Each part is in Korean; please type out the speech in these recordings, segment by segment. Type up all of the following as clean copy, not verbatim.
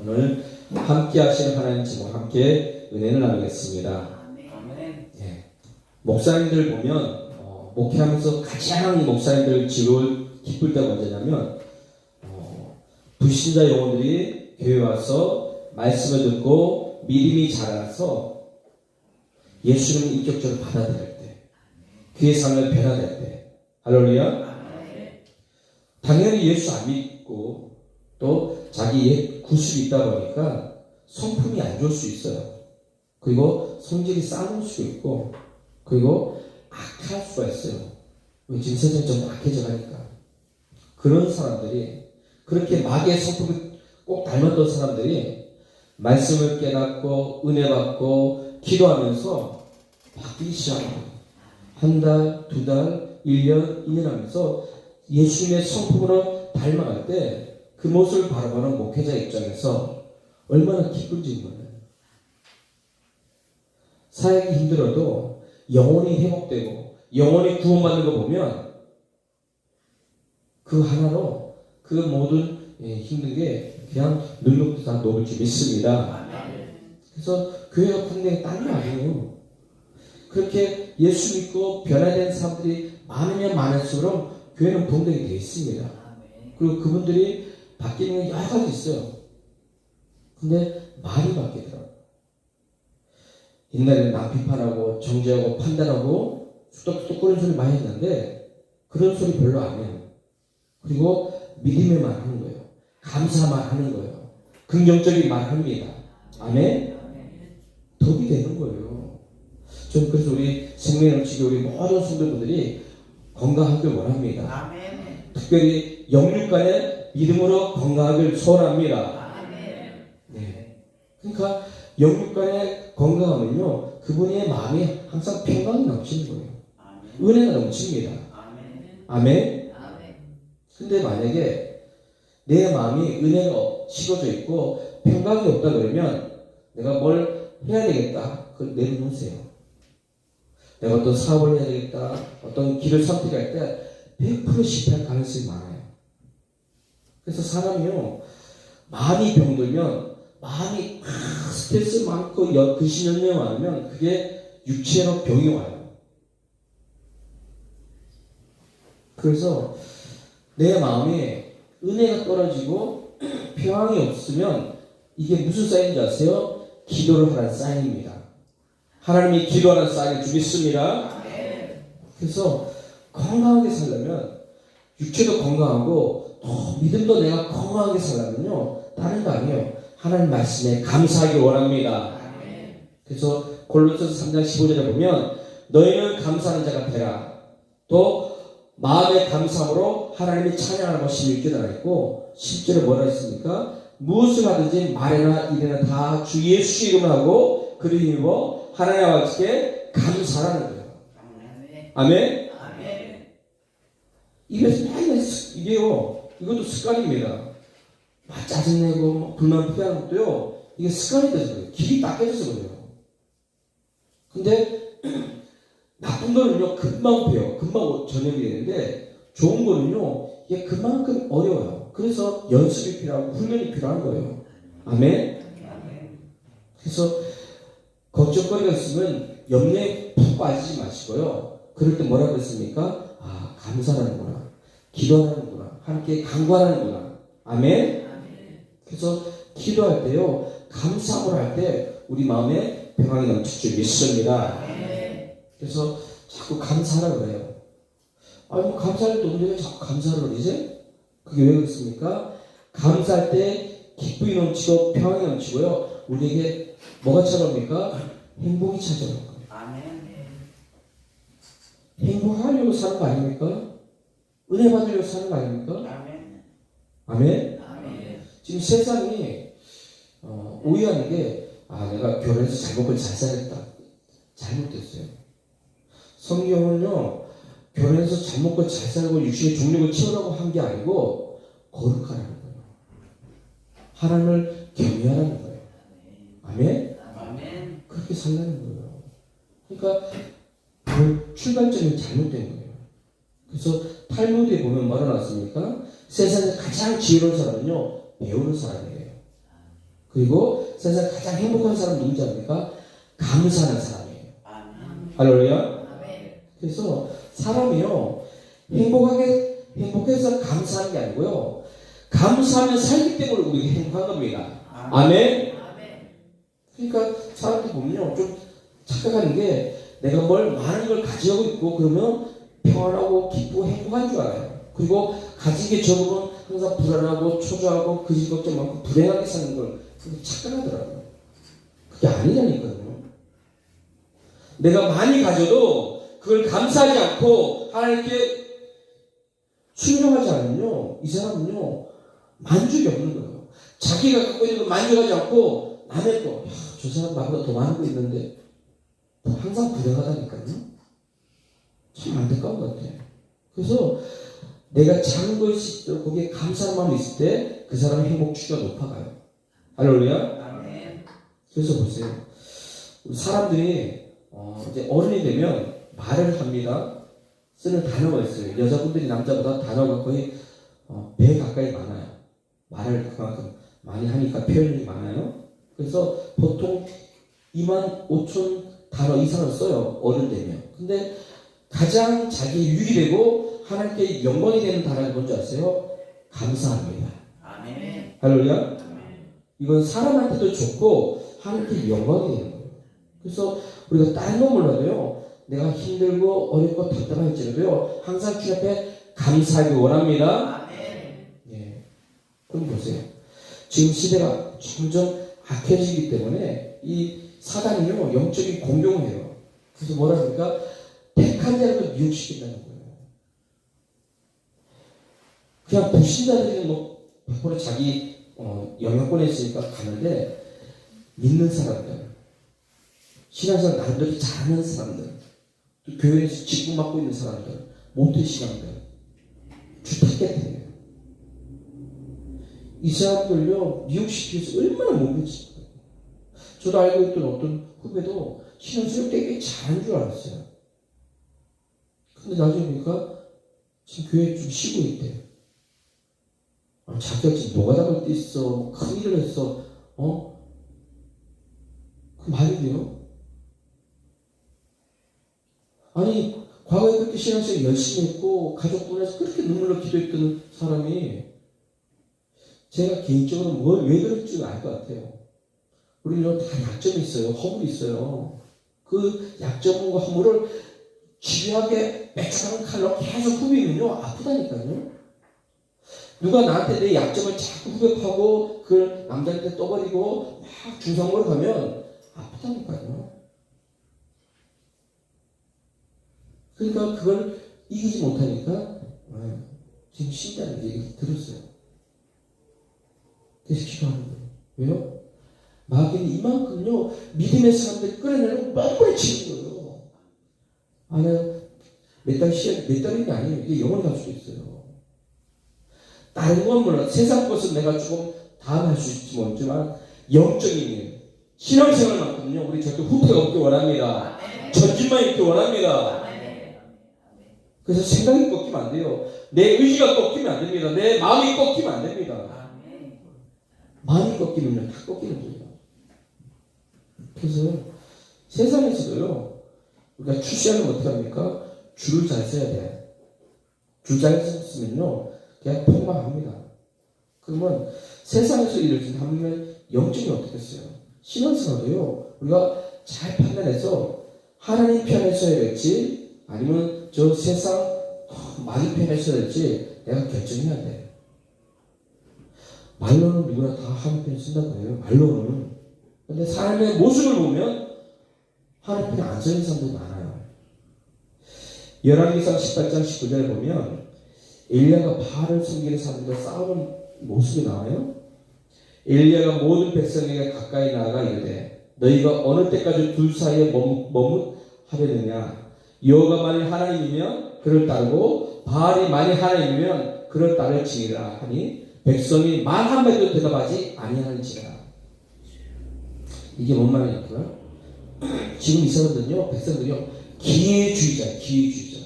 오늘 함께 하시는 하나님 제목 함께 은혜를 나누겠습니다. 예. 목사님들 보면 목회하면서 가장 목사님들 지루를 기쁠 때가 언제냐면 불신자 영혼들이 교회 와서 말씀을 듣고 믿음이 자라서 예수님을 인격적으로 받아들일 때, 그의 삶을 변화될 때, 할렐루야. 당연히 예수 안 믿고 또 자기 옛 구습이 있다 보니까 성품이 안 좋을 수 있어요. 그리고 성질이 싸울 수 있고, 그리고 악할 수가 있어요. 왜 지금 세상이 좀 악해져 가니까. 그런 사람들이, 그렇게 마귀의 성품을 꼭 닮았던 사람들이 말씀을 깨닫고 은혜 받고 기도하면서 바뀌기 시작합니다. 한 달, 두 달, 1년, 2년 하면서 예수님의 성품으로 닮아갈 때 그 모습을 바라보는 목회자 입장에서 얼마나 기쁜지 몰라요. 사역이 힘들어도 영혼이 회복되고 영혼이 구원받는 거 보면 그 하나로 그 모든 힘든 게 그냥 능력도 다 녹을 줄 믿습니다. 그래서 교회가 분명히 딴 거 아니에요. 그렇게 예수 믿고 변화된 사람들이 많으면 많을수록 교회는 동력이 되어 있습니다. 그리고 그분들이 바뀌는 게 여러 가지 있어요. 근데 많이 바뀌더라고요. 옛날에는 남 비판하고 정죄하고 판단하고 뚝뚝뚝 그런 소리 많이 했는데 그런 소리 별로 안 해요. 그리고 믿음의 말 하는 거예요. 감사 말 하는 거예요. 긍정적인 말 합니다. 아멘? 덕이 되는 거예요. 저는 그래서 우리 생명을 지켜 우리 모든 성도분들이 건강하길 원합니다. 아멘. 특별히 영육간의 믿음으로 건강하길 소원합니다. 아멘. 네. 그러니까 영육간의 건강하면요, 그분의 마음이 항상 평강이 넘치는 거예요. 아멘. 은혜가 넘칩니다. 아멘. 아멘. 근데 만약에 내 마음이 은혜가 식어져 있고 평강이 없다 그러면 내가 뭘 해야 되겠다, 그걸 내려놓으세요. 내가 어떤 사업을 해야 되겠다, 어떤 길을 선택할 때 100% 실패할 가능성이 많아요. 그래서 사람이요, 마음이 병들면, 마음이 스트레스 많고 근심연령 많으면 그게 육체로 병이 와요. 그래서 내 마음에 은혜가 떨어지고 평안이 없으면 이게 무슨 사인인지 아세요? 기도를 하라는 사인입니다. 하나님이 기도하는 사인을 주겠습니다. 그래서 건강하게 살려면 육체도 건강하고 또 믿음도 내가 건강하게 살려면요, 다른 거 아니에요. 하나님 말씀에 감사하기 원합니다. 그래서 골로새서 3장 15절에 보면 너희는 감사하는 자가 되라. 또 마음의 감사함으로 하나님이 찬양하는 것이 깨달아 있고 10절에 뭐라 했습니까? 무엇을 하든지 말이나 일이나 다 주 예수 이름을 하고 그를 힘입어 하나님 아버지께 감사하는 거예요. 아멘? 입에서 맨날 이게요, 이것도 습관입니다. 막 짜증내고 불만 표현하는 것도요, 이게 습관이 돼서 그래요. 길이 닦여져서 그래요. 근데 나쁜 거는요 금방 배워, 금방 전염이 되는데 좋은 거는요 이게 그만큼 어려워요. 그래서 연습이 필요하고 훈련이 필요한 거예요. 아멘? 그래서 걱정거리가 있으면 염려에 푹 빠지지 마시고요. 그럴 때 뭐라고 했습니까? 아, 감사하는구나, 기도하는구나, 함께 간구하는구나. 아멘? 그래서 기도할 때요, 감사함을 할 때 우리 마음에 평안이 넘칠 줄 믿습니다. 그래서 자꾸 감사하라고 그래요. 아니 뭐 감사할 때 우리가 자꾸 감사하라고 그러지? 그게 왜 그렇습니까? 감사할 때 기쁨이 넘치고 평안이 넘치고요, 우리에게 뭐가 찾아옵니까? 행복이 찾아오는 거예요. 행복하려고 사는 거 아닙니까? 은혜 받으려고 사는 거 아닙니까? 아멘? 지금 세상이 오해하는 게, 아, 내가 결혼해서 잘 먹고 잘 살겠다. 잘못됐어요. 성경은요, 결혼해서 잘 먹고 잘 살고 육신의 종력을 채우라고 한 게 아니고 거룩하라는 거예요. 하나님을 경외하라는 거예요. 아멘? 그렇게 살라는 거예요. 그러니까 그 출발점이 잘못된 거예요. 그래서 탈무드에 보면 뭐라 나왔습니까? 세상에서 가장 지혜로운 사람은요, 배우는 사람이에요. 그리고 세상 가장 행복한 사람 누군지 압니까? 감사하는 사람이에요. 아멘. 할렐루야. 아멘. 그래서 사람이요, 행복해서 감사하는 게 아니고요, 감사하면 살기 때문에 우리가 행복한 겁니다. 아멘. 그러니까 사람들 보면요, 좀 착각하는 게 내가 뭘 많은 걸 가지고 있고 그러면 평안하고 기쁘고 행복한 줄 알아요. 그리고 가진 게 적으면 항상 불안하고 초조하고 거짓 걱정 많고 불행하게 사는 걸 그렇게 착각하더라고요. 그게 아니라니까요. 내가 많이 가져도 그걸 감사하지 않고 하나님께 순종하지 않으면요, 이 사람은요 만족이 없는 거예요. 자기가 갖고 있는 걸 만족하지 않고 남의 거, 저 사람 나보다 더 많은 거 있는데 항상 불행하다니까요. 참 안타까운 것 같아요. 그래서 내가 작은 것이 있도록 거기에 감사한 마음이 있을 때 그 사람의 행복치가 높아가요. 할렐루야. 그래서 보세요. 사람들이 이제 어른이 되면 말을 합니다. 쓰는 단어가 있어요. 여자분들이 남자보다 단어가 거의 배 가까이 많아요. 말을 그만큼 많이 하니까 표현이 많아요. 그래서 보통 25,000 단어 이상을 써요. 어른 되면. 근데 가장 자기 유익이 되고 하나님께 영광이 되는 단어가 뭔지 아세요? 감사합니다. 아멘. 할렐루야. 이건 사람한테도 좋고 하나님께 영광이 되는 거예요. 그래서 우리가 다른 건 몰라도요, 내가 힘들고 어렵고 답답할지라도요 항상 주 앞에 감사하기 원합니다. 아멘. 예. 그럼 보세요. 지금 시대가 점점 악해지기 때문에 이 사단이요 영적인 공격을 해요. 그래서 뭐라 합니까? 택한 자를 미혹시킨다는 거예요. 그냥 불신자들이 뭐 100% 자기 영향권에 있으니까 가는데, 믿는 사람들, 신앙생활 나름대로 잘하는 사람들, 또 교회에서 직분 맡고 있는 사람들, 모태신앙들, 주택계통이에요. 이 사람들요 미혹시키기 위해서 얼마나 몸부림치는 거예요. 저도 알고 있던 어떤 후배도 신앙생활 되게 잘하는 줄 알았어요. 근데 나중에 보니까 지금 교회에 좀 쉬고 있대요. 자기가 지금 노가다를 뛰었어, 큰 일을 했어, 그 말이 돼요? 아니, 과거에 그렇게 신앙생활 열심히 했고 가족분에서 그렇게 눈물로 기도했던 사람이, 제가 개인적으로 왜 그럴지 알 것 같아요. 우리는 다 약점이 있어요. 허물이 있어요. 그 약점과 허물을 집요하게 매끈한 칼로 계속 후비면요 아프다니까요. 누가 나한테 내 약점을 자꾸 후벼파고 그걸 남자한테 떠버리고 막 중상으로 가면 아프다니까요. 그러니까 그걸 이기지 못하니까 지금 신다는 얘기 들었어요. 그래서 기도하는 거예요. 왜요? 마귀는 이만큼요 믿음의 사람들 끌어내는 뻔뻔히 치는 거예요. 아니, 몇 달인 게 아니에요. 이게 영원히 갈 수도 있어요. 다른 건 몰라. 세상 것은 내가 조금 다음에 할 수 있을지 모르지만 영적인 일, 신앙생활만큼요 우리 절대 후퇴가 없기 원합니다. 전진만 있기 원합니다. 그래서 생각이 꺾이면 안 돼요. 내 의지가 꺾이면 안 됩니다. 내 마음이 꺾이면 안 됩니다. 마음이 꺾이면 다 꺾이는 거예요. 그래서 세상에서도요 우리가 출세하면 어떻게 합니까? 줄을 잘 서야 돼. 줄 잘 썼으면요 그냥 폭망합니다. 그러면 세상에서 일을 하면 영적이 어떻겠어요? 신앙생활도요 우리가 잘 판단해서 하나님 편에 서야 될지 아니면 저 세상 마귀 편에 서야 될지 내가 결정해야 돼. 말로는 누구나 다 하나님 편에 쓴다고 해요. 말로는. 근데 삶의 모습을 보면 하나님 편에 안 서는 사람들이 많아요. 열왕기상 18장 19절에 보면 엘리야가 바알을 섬기는 사람들과 싸우는 모습이 나와요. 엘리야가 모든 백성에게 가까이 나아가 이르되 너희가 어느 때까지 둘 사이에 머뭇하려느냐. 여호와가 만일 하나님이면 그를 따르고 바알이 만일 하나님이면 그를 따를지니라 하니 백성이 말 한마디도 대답하지 아니하는지라. 이게 뭔 말이냐고요? 지금 이 사람들은요 백성들이요 기회주의자예요. 기회주의자.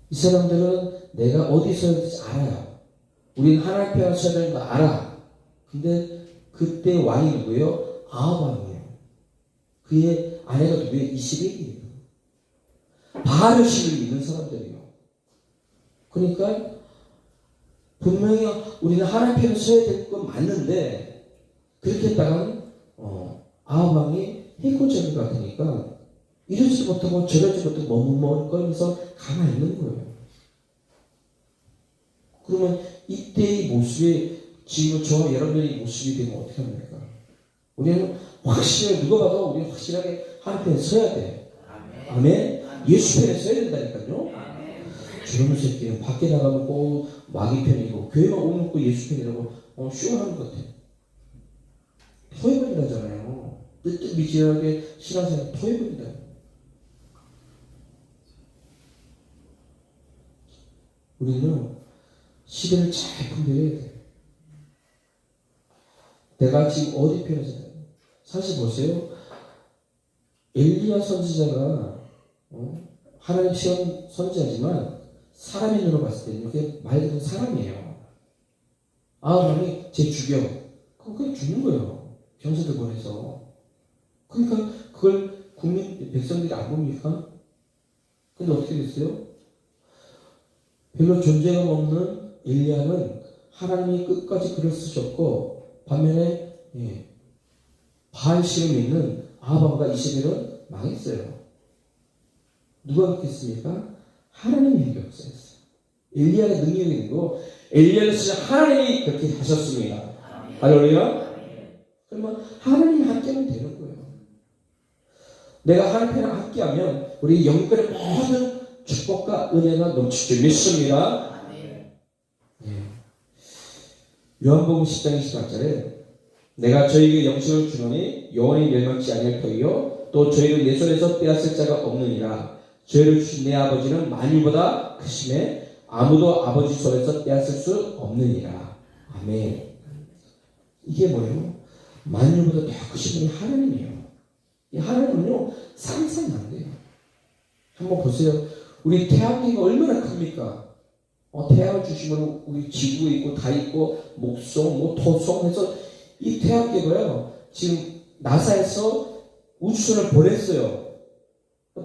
이 사람들은 내가 어디 있어야 될지 알아요. 우리는 하나님 편에 서야 되는 거 알아. 근데 그때 왕이 누구예요? 아합 왕이에요. 그의 아내가 누구예요? 이시벨이에요. 바알의 신을 믿는 사람들이에요. 그러니까 분명히 우리는 하나님 편에 서야 될 건 맞는데 그렇게 했다가는 아합 왕이 해코지할 것 같으니까 이러지 못하고 저러지 못하고 머뭇머뭇거리면서 가만히 있는 거예요. 그러면 이때의 모습이 지금 저와 여러분의 모습이 되면 어떻게 합니까? 우리는 확실하게 누가 봐도 우리는 확실하게 하나님 편에 서야 돼. 아멘. 예수 편에 서야 된다니까요. 저런 새끼는 밖에 나가면 꼭 마귀 편이고 교회만 오면 꼭 예수 편이라고 쇼하는 것 같아요. 토해버린다잖아요. 뜨뜻미지하게 신앙생활 토해버린다. 우리는 시대를 잘 분별해야 돼. 내가 지금 어디 편에 서야 돼? 사실 보세요. 엘리야 선지자가 하나님 시험 선지자지만 사람의 눈으로 봤을 때는 이렇게 말 그대로 사람이에요. 아합이 쟤 죽여. 그럼 그냥 죽는 거예요. 병사들 보내서. 그러니까 그걸 국민 백성들이 안 봅니까? 근데 어떻게 됐어요? 별로 존재감 없는 엘리야는 하나님이 끝까지 그를 쓰셨고 반면에 바알 신을 믿는 아합과 이세벨은 망했어요. 누가 그렇겠습니까? 하나님이 역사했어요. 엘리야의 능력이 아니고 엘리야를 쓰신 하나님이 그렇게 하셨습니다. 할렐루야. 그러면 하나님이 함께하면 되는 거예요. 내가 하나님이랑 함께하면 우리 영권의 모든 축복과 은혜가 넘칠 줄 믿습니다. 요한복음 10장 28절에 내가 저희에게 영생을 주노니 영원히 멸망치 아니할 터이요 또 저희를 내 손에서 빼앗을 자가 없느니라. 저희를 주신 내 아버지는 만유보다 크심에 아무도 아버지 손에서 빼앗을 수 없느니라. 아멘. 이게 뭐예요? 만유보다 더 크신 분이 하나님이에요. 이 하나님은요 상상이 안 돼요. 한번 보세요. 우리 태양계가 얼마나 큽니까? 태양을 주시면 우리 지구에 있고 다 있고 목성, 토성 해서 이 태양계가요 지금 나사에서 우주선을 보냈어요.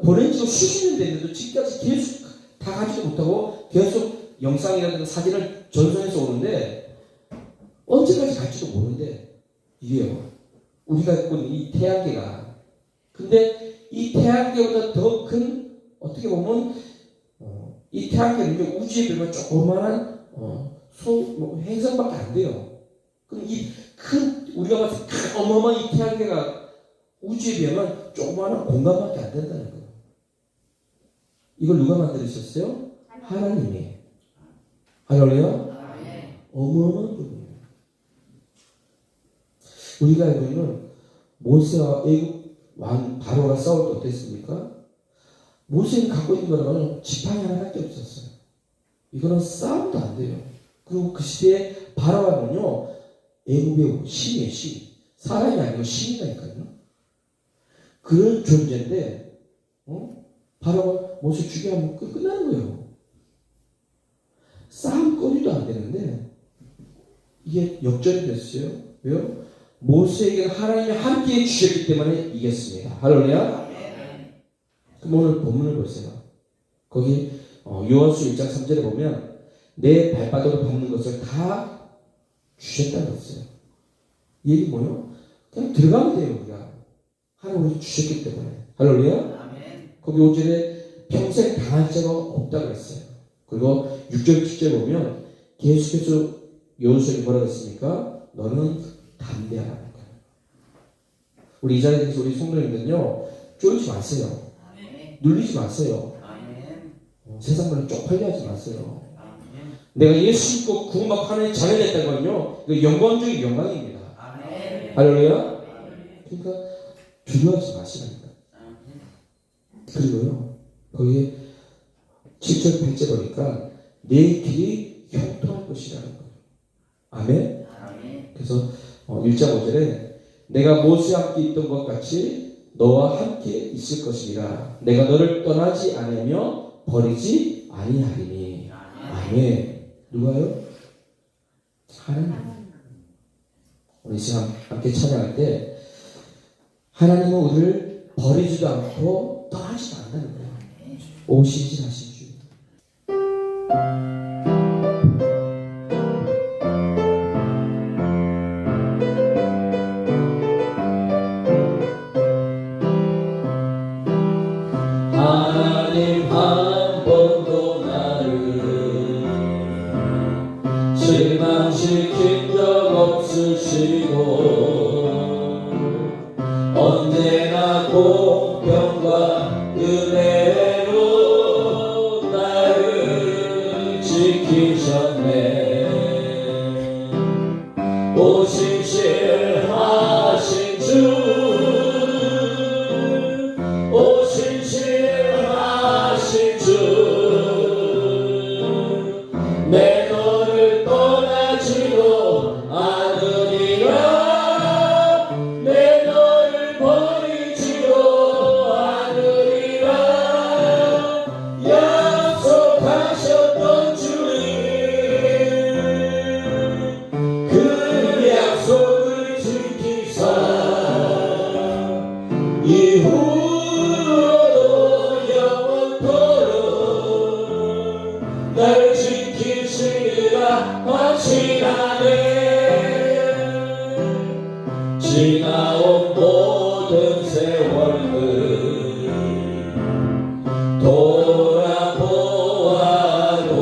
보낸 지가 수십 년 됐는데도 지금까지 계속 다 가지도 못하고 계속 영상이라든가 사진을 전송해서 오는데 언제까지 갈지도 모르는데 이게요 우리가 갖고 있는 이 태양계가 근데 이 태양계보다 더 큰 어떻게 보면 이 태양계는 우주에 비하면 조그만한 행성밖에 안 돼요. 그럼 이 큰 우리가 봤을 때 큰 어마어마한 이 태양계가 우주에 비하면 조그만한 공간밖에 안 된다는 거예요. 이걸 누가 만들으셨어요? 하나님이. 할렐루야. 어마어마한 부분이에요. 우리가 알고는 모세와 애국 왕 바로가 싸울 때 어땠습니까? 모세는 갖고 있는 거라고는 지팡이 하나밖에 없었어요. 이거는 싸움도 안 돼요. 그리고 그 시대에 바로가는요 애국의 신이에요. 신. 사람이 아니고 신이라니까요. 그런 존재인데 바로가 모세 죽여하면 끝나는 거예요. 싸움거리도 안 되는데 이게 역전이 됐어요. 왜요? 모세에게 하나님이 함께 주셨기 때문에 이겼습니다. 할렐루야. 그럼 오늘 본문을 보세요. 거기 요한수 1장 3절에 보면 내 발바닥으로 밟는 것을 다 주셨다고 했어요. 이 얘기 뭐예요? 그냥 들어가면 돼요. 우리가 하나님 우리 주셨기 때문에. 할렐루야. 거기 5절에 평생 당할 자가 없다고 했어요. 그리고 6절 7절 보면 계속해서 요한수에게 뭐라고 했습니까? 너는 담대하라는 거예요. 우리 이 자리에 대해서 우리 성도님들은요 쫄지 마세요. 눌리지 마세요. 세상으로 쪽팔려 하지 마세요. 내가 예수 믿고 구원받고 하나님의 자녀 됐다는 건요 영광적인 영광입니다. 할렐루야. 그러니까 두려워하지 마시라니까. 그리고요 거기에 7절 8절 보니까 내 길이 형통할 것이라는 거예요. 아멘. 그래서 1장 5절에 내가 모세와 함께 있던 것 같이 너와 함께 있을 것이니라. 내가 너를 떠나지 않으며 버리지 아니하리니. 아멘. 누가요? 하나님. 우리 시간 함께 찬양할 때 하나님은 우리를 버리지도 않고 떠나지도 않는다는 거예요. 오신실하신 주. 하나님 한 번도 나를 실망시킨 적 없으시고 언제나 공평과 은혜로 나를 지키셨네. 오신실하신 주, 오신실하신 주, 내 너를 떠나지도 않으리라, 내 너를 버리지도 않으리라 약속하셨던 주님, 그 약속을 지키사 이후로도 영원토록 나를 지키시리라 확신하네. 지나온 모든 세월들 돌아보아도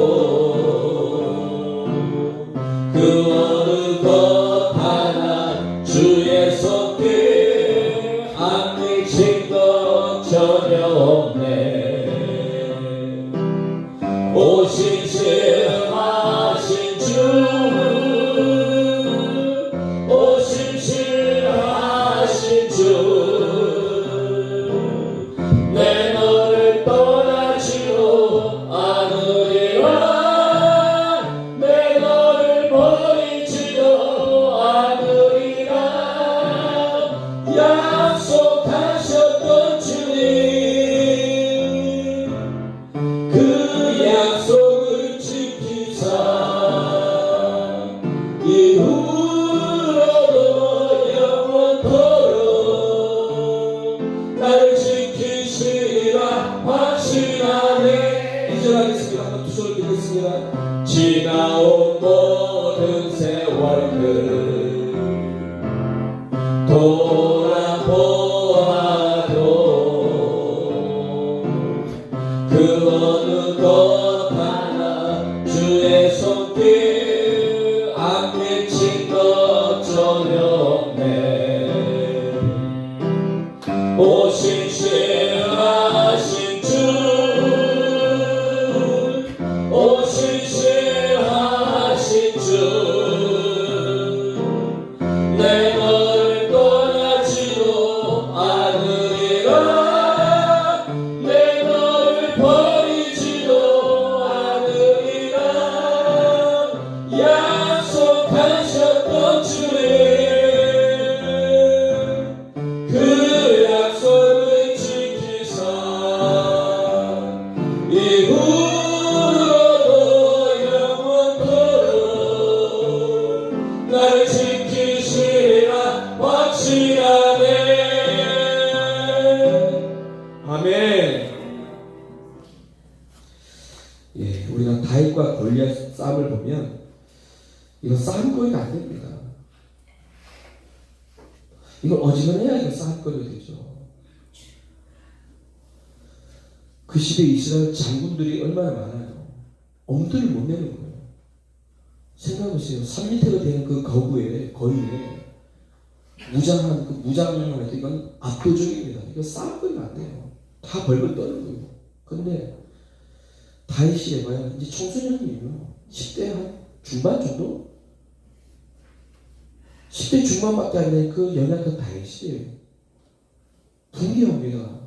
그 어느 것 하나 주의 손길 안 미친 것 전혀 없네. 오신실하신 주, 오신실하신 주, 내 너를 떠나지도 않으리라, 내 너를 버리지도 않으리라 약속하셨던 주님, 그 약속을 지키사 이후로도 영원토록 나를 지키시리라 확신하네. 이절하겠습니다. 한번 두 손을 들겠습니다. 지나온 모든 세월들 돌아보아도 그 어느 것 하나 주의 손길 안 미친 것 전혀 없네. 오신실하신 주, 오신실하신 주, 내 너를 떠나지도 않으리라, 내 너를 버리지도 않으리라 약속하셨던 주님, 그 약속을 지키사 이후로도 영원토록 나를 지키시리라 확신하네. 아멘. 예, 우리가 다윗과 골리앗 싸움을 보면 이거 싸움거리가 안 됩니다. 이거 어지간해야 이거 싸움거리가 되죠. 그 시대 이스라엘 장군들이 얼마나 많아요. 엄두를 못 내는 거예요. 생각해보세요. 3m가 되는 그 거구에 거인에 무장한 그 무장을 해도 이건 압도적입니다. 이거 싸움거리가 안 돼요. 다 벌벌 떠는 거예요. 근데 다윗이 해봐야 이제 청소년이에요. 10대 한 중반 정도? 10대 중반밖에 안 되는 그 연약한 다윗이 분개합니다.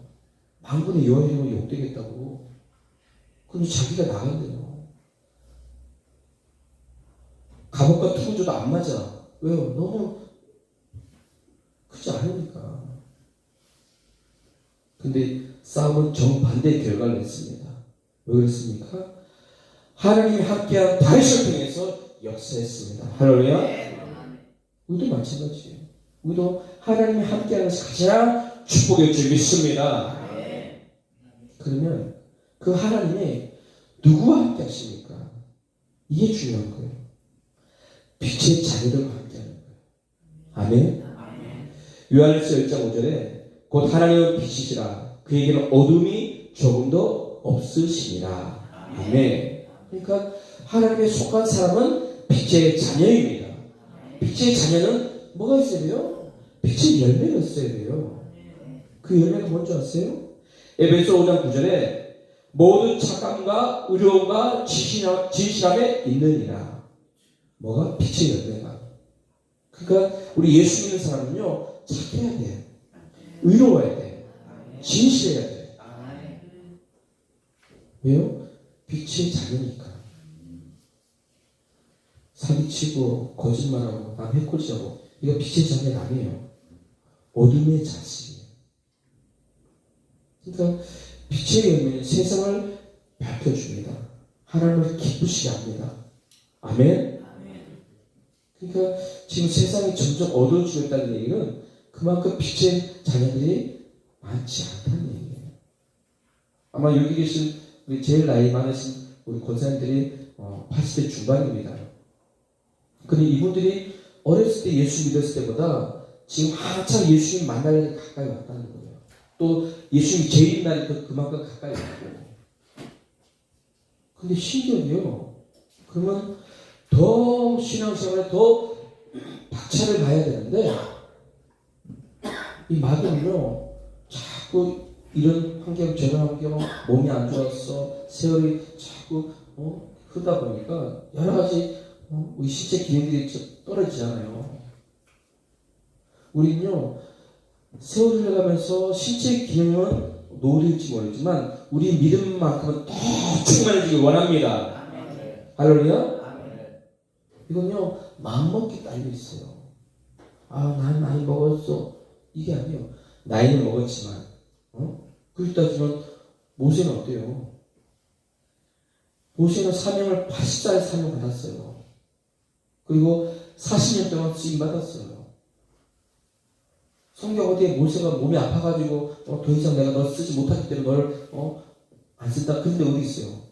만군의 여호와 이름으로 욕되겠다고. 그럼 자기가 나간대요. 갑옷과 투구조도 안 맞아. 왜요? 너무 크지 않으니까. 근데 싸움은 정반대의 결과를 냈습니다. 왜 그랬습니까? 하나님이 함께한 다윗을 통해서 역사했습니다. 할렐루야. 우리도 마찬가지예요. 우리도 하나님이 함께하는 것이 가장 축복일 줄 믿습니다. 그러면 그 하나님이 누구와 함께 하십니까? 이게 중요한 거예요. 빛의 자녀들과 함께 하는 거예요. 아멘. 요한일서 1장 5절에 곧 하나님은 빛이시라 그에게는 어둠이 조금도 없으시니라. 아멘. 그러니까 하나님의 속한 사람은 빛의 자녀입니다. 빛의 자녀는 뭐가 있어야 돼요? 빛의 열매가 있어야 돼요. 그 열매가 뭔지 아세요? 에베소 5장 9절에 모든 착함과 의로움과 진실함에 있느니라. 뭐가? 빛의 열매가. 그러니까 우리 예수 믿는 사람은요 착해야 돼요. 의로워야 돼요. 진실해야 돼요. 왜요? 빛의 자녀니까. 사기치고 거짓말하고 남 해코지하고 이거 빛의 자녀가 아니에요. 어둠의 자식이에요. 그러니까 빛의 열매는 세상을 밝혀줍니다. 하나님을 기쁘시게 합니다. 아멘. 그러니까 지금 세상이 점점 어두워지고 있다는 얘기는 그만큼 빛의 자녀들이 많지 않다는 얘기예요. 아마 여기 계신 우리 제일 나이 많으신 우리 권사님들이 80대 중반입니다. 근데 이분들이 어렸을 때 예수 믿었을 때보다 지금 한참 예수님 만날 때 가까이 왔다는 거예요. 또 예수님 재림 날이 또 그만큼 가까이 왔고. 근데 신기하게요. 그러면 더 신앙생활에 더 박차를 가야 되는데 이 마귀는요 자꾸 이런 환경 저런 환경 몸이 안 좋았어 세월이 자꾸 흐르다 보니까 여러 가지 우리 신체 기능들이 떨어지잖아요. 우리는요 세월이 흘러가면서 신체 기능은 노을일지 모르지만 우리 믿음만큼은 더 충만해지길 원합니다. 할렐루야. 이건요 마음먹기 딸려 있어요. 난 나이 먹었어. 이게 아니에요. 나이는 먹었지만 그렇게 따지면 모세는 어때요? 모세는 사명을 80살 사명 받았어요. 그리고 40년 동안 쓰임 받았어요. 성경 어디에 모세가 몸이 아파가지고 더 이상 내가 너 쓰지 못하기 때문에 널 안 쓴다. 근데 어디 있어요?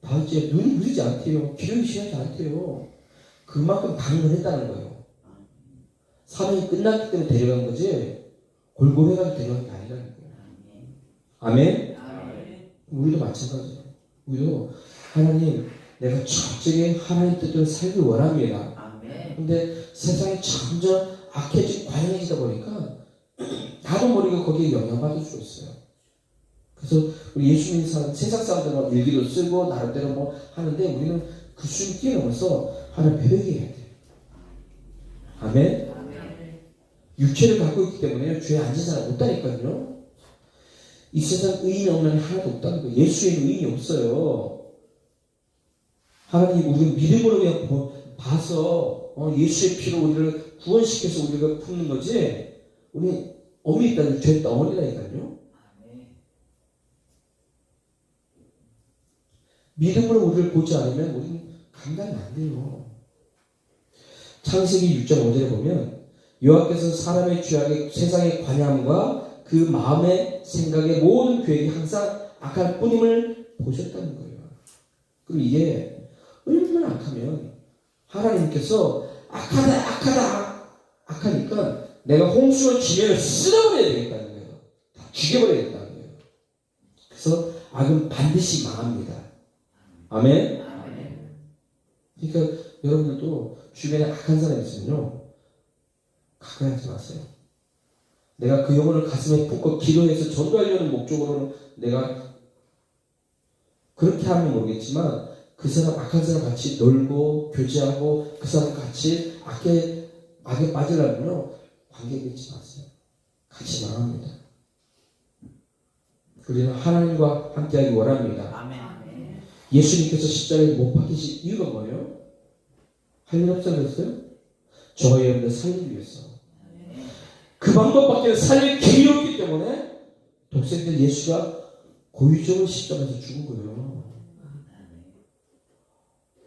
다 이제 눈이 흐리지 않대요. 기력이 시하지 않대요. 그만큼 강건했다는 거예요. 사명이 끝났기 때문에 데려간 거지 골고루하게 데려간 게 아니라는 거예요. 아멘? 우리도 마찬가지예요. 우리도 하나님 내가 철저히 하나님 뜻대로 살기 원합니다. 근데 세상이 점점 악해지고 관영해지다 보니까 나도 모르게 거기에 영향받을 수 있어요. 그래서 우리 예수 믿는 사람, 세상 사람들은 일기도 쓰고 나름대로 뭐 하는데 우리는 그 수준을 뛰어넘어서 하나님 배우게 해야 돼요. 아멘? 육체를 갖고 있기 때문에 죄에 앉은 사람 없다니까요. 이 세상 의인이 없는 하나도 없다는 거예요. 예수에는 의인이 없어요. 하나님 우리는 믿음으로 그냥 봐서 예수의 피로 우리를 구원시켜서 우리가 품는 거지 우리 엄이 있다는 죄 덩어리라니까요. 믿음으로 우리를 보지 않으면 우리는 감당이 안 돼요. 창세기 6장 5절에 보면 여호와께서 사람의 죄악에 세상의 관여함과 그 마음의 생각의 모든 계획이 항상 악할 뿐임을 보셨다는 거예요. 그럼 이게 얼마나 악하면 하나님께서 악하니까 내가 홍수로 지면을 쓸어버려야 되겠다는 거예요. 다 죽여버려야겠다는 거예요. 그래서 악은 반드시 망합니다. 아멘? 그러니까 여러분들도 주변에 악한 사람이 있으면요 가까이 하지 마세요. 내가 그 영혼을 가슴에 품고 기도해서 전도하려는 목적으로는 내가 그렇게 하면 모르겠지만 그 사람 악한 사람 같이 놀고 교제하고 그 사람 같이 악에 빠지려면요 관계 맺지 마세요. 같이 망합니다. 우리는 하나님과 함께하기 원합니다. 예수님께서 십자가에 못 박히신 이유가 뭐예요? 할 일 없어서 그랬어요? 저의 영혼을 살리기 위해서. 그 방법밖에 살릴 길이 없기 때문에 독생자 예수가 고의적으로 십자가에서 죽은 거예요.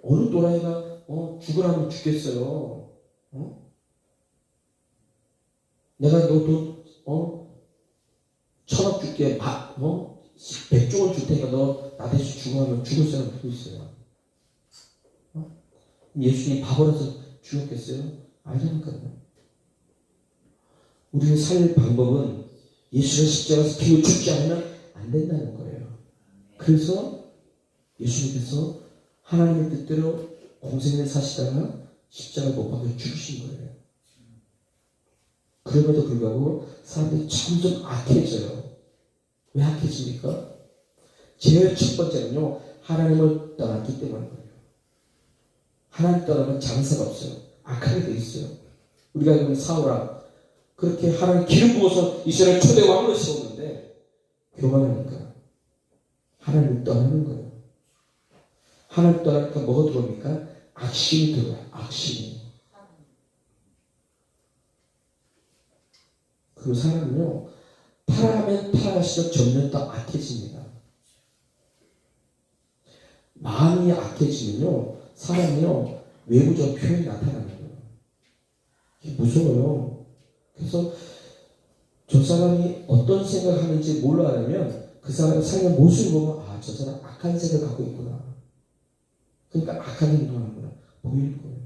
어느 또라이가 죽으라면 죽겠어요. 내가 너도 1,000억 줄게. 100조 원 줄 테니까 너 나 대신 죽으라면 죽을 사람 누구 있어요? 예수님이 바보라서 죽었겠어요? 아니라니까요. 우리를 살 방법은 예수를 십자가에서 피고 죽지 않으면 안 된다는 거예요. 그래서 예수님께서 하나님의 뜻대로 공생을 사시다가 십자가에 못 박혀 죽으신 거예요. 그럼에도 불구하고 사람들이 점점 악해져요. 왜 악해집니까? 제일 첫 번째는요, 하나님을 떠났기 때문인 거예요. 하나님 떠나면 장사가 없어요. 악하게 돼 있어요. 우리가 알고 사울아, 그렇게 하나님 기름 부어서 이스라엘 초대 왕으로 세웠는데 교만하니까 하나님을 떠나는 거예요. 하나님 떠나니까 뭐가 들어옵니까? 악심이 들어와요. 악심이. 그 사람은요, 타락하면 타락할수록 점점 더 악해집니다. 마음이 악해지면요, 사람이요, 외부적 표현이 나타나는 거예요. 이게 무서워요. 그래서 저 사람이 어떤 생각을 하는지 뭘로 알면 그 사람의 삶의 모습을 보면 저 사람 악한 생각을 갖고 있구나. 그러니까 악한 행동하는구나. 보이는 거예요.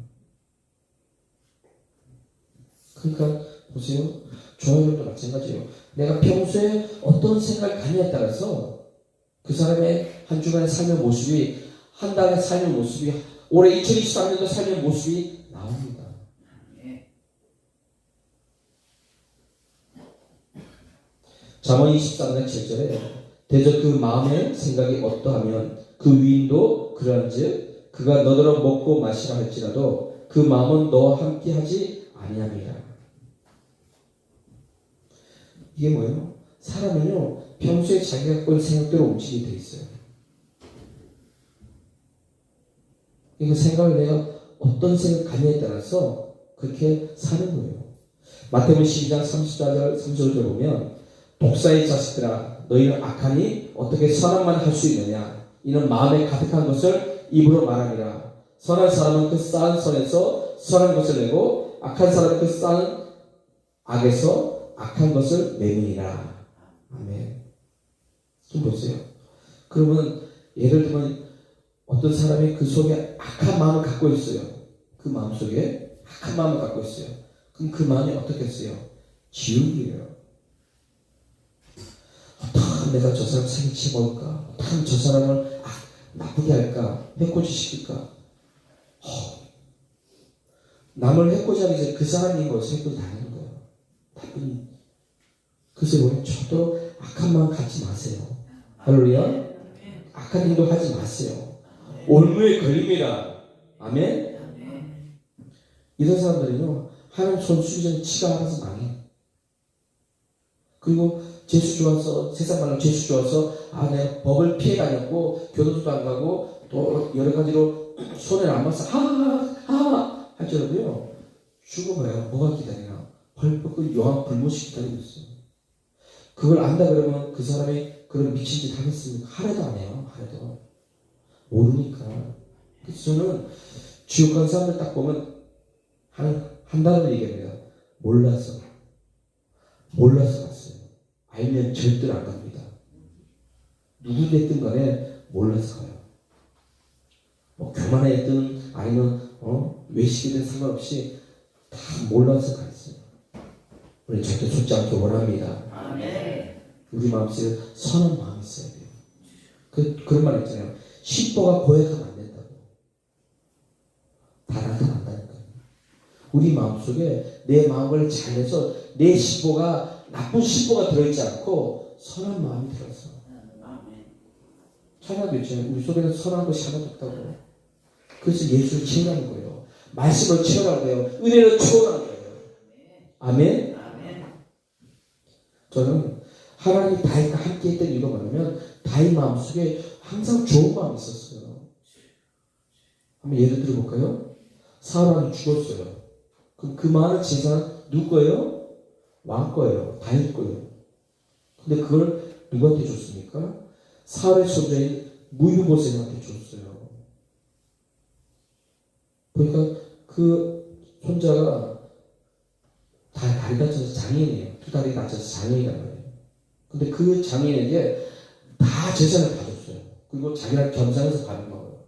그러니까 보세요. 저희들도 마찬가지예요. 내가 평소에 어떤 생각을 가냐에 따라서 그 사람의 한 주간의 삶의 모습이, 한 달의 삶의 모습이, 올해 2023년도 삶의 모습이 나옵니다. 잠언 23장 7절에 대저 그 마음의 생각이 어떠하면 그 위인도 그러한즉 그가 너더러 먹고 마시라 할지라도 그 마음은 너와 함께 하지 아니함이라. 이게 뭐예요? 사람은요, 평소에 자기가 갖고 있는 생각대로 움직이게 돼 있어요. 그러니까 생각을 내가 어떤 생각 가냐에 따라서 그렇게 사는 거예요. 마태복음 12장 34절 35절 보면 독사의 자식들아 너희는 악하니 어떻게 선한 말을 할 수 있느냐. 이는 마음에 가득한 것을 입으로 말하니라. 선한 사람은 그 쌓은 선에서 선한 것을 내고 악한 사람은 그 쌓은 악에서 악한 것을 내느니라. 아멘. 좀 보세요. 그러면 예를 들면 어떤 사람이 그 속에 악한 마음을 갖고 있어요. 그 마음 속에 악한 마음을 갖고 있어요. 그럼 그 마음이 어떻게 했어요? 지옥이에요. 어떻게 내가 저 사람 사기치고 올까? 어떻게 저 사람을 나쁘게 할까? 해코지 시킬까? 남을 해코지 하기 전에 그 사람이 것을 해코지 당하는 거예요. 나쁜. 그래서 우리 저도 악한 마음 갖지 마세요. 할렐루야. 악한 행동 하지 마세요. 올무에 걸립니다. 아멘. 이런 사람들은요, 하나님 손 쓰기 전에 치가 알아서 망해. 그리고 재수 좋아서, 세상 말로 재수 좋아서, 내가 법을 피해 다녔고, 교도소도 안 가고, 또 여러 가지로 손해를 안 봤어. 할 줄 알고요. 죽어봐요. 뭐가 기다리나. 벌써 그 여왕 불못이 기다리고 있어요. 그걸 안다 그러면 그 사람이 그런 미친 짓 하겠습니까? 하나도 안 해요. 하나도. 모르니까. 그래서 저는 지옥 간 사람을 딱 보면 한 단어로 얘기합니다. 몰라서 갔어요. 알면 절대로 안 갑니다. 누구 됐든 간에 몰라서 가요. 뭐 교만했든 아니면 외식이든 상관없이 다 몰라서 갔어요. 우리 절대 속지 않기 원합니다. 아멘. 우리 마음속에 선한 마음이 있어야 돼요. 그런 말 있잖아요. 신보가 고약하면 안 된다고. 다 나타난다니까요. 우리 마음속에 내 마음을 잘해서 내 신보가 나쁜 신보가 들어있지 않고 선한 마음이 들어서. 찬양도 있잖아요. 우리 속에는 선한 것이 하나도 없다고. 그래서 예수를 채우라는 거예요. 말씀을 채우라는 거예요. 은혜를 채우라는 거예요. 아멘. 저는 하나님이 다윗과 함께 했던 이유가 뭐냐면 다윗 마음속에 항상 좋은 마음이 있었어요. 한번 예를 들어볼까요? 사울왕이 죽었어요. 그럼 그 많은 재산 누구 거예요? 왕 거예요. 다윗 거예요. 근데 그걸 누구한테 줬습니까? 사울의 손자인 무이보셋한테 줬어요. 보니까 그 손자가 다리 다쳐서 장애인이에요. 두 다리 다쳐서 장애인이란 말이에요. 근데 그 장애인에게 다 재산을 다 줬어요. 그리고 자기랑 겸상해서 받은 거예요.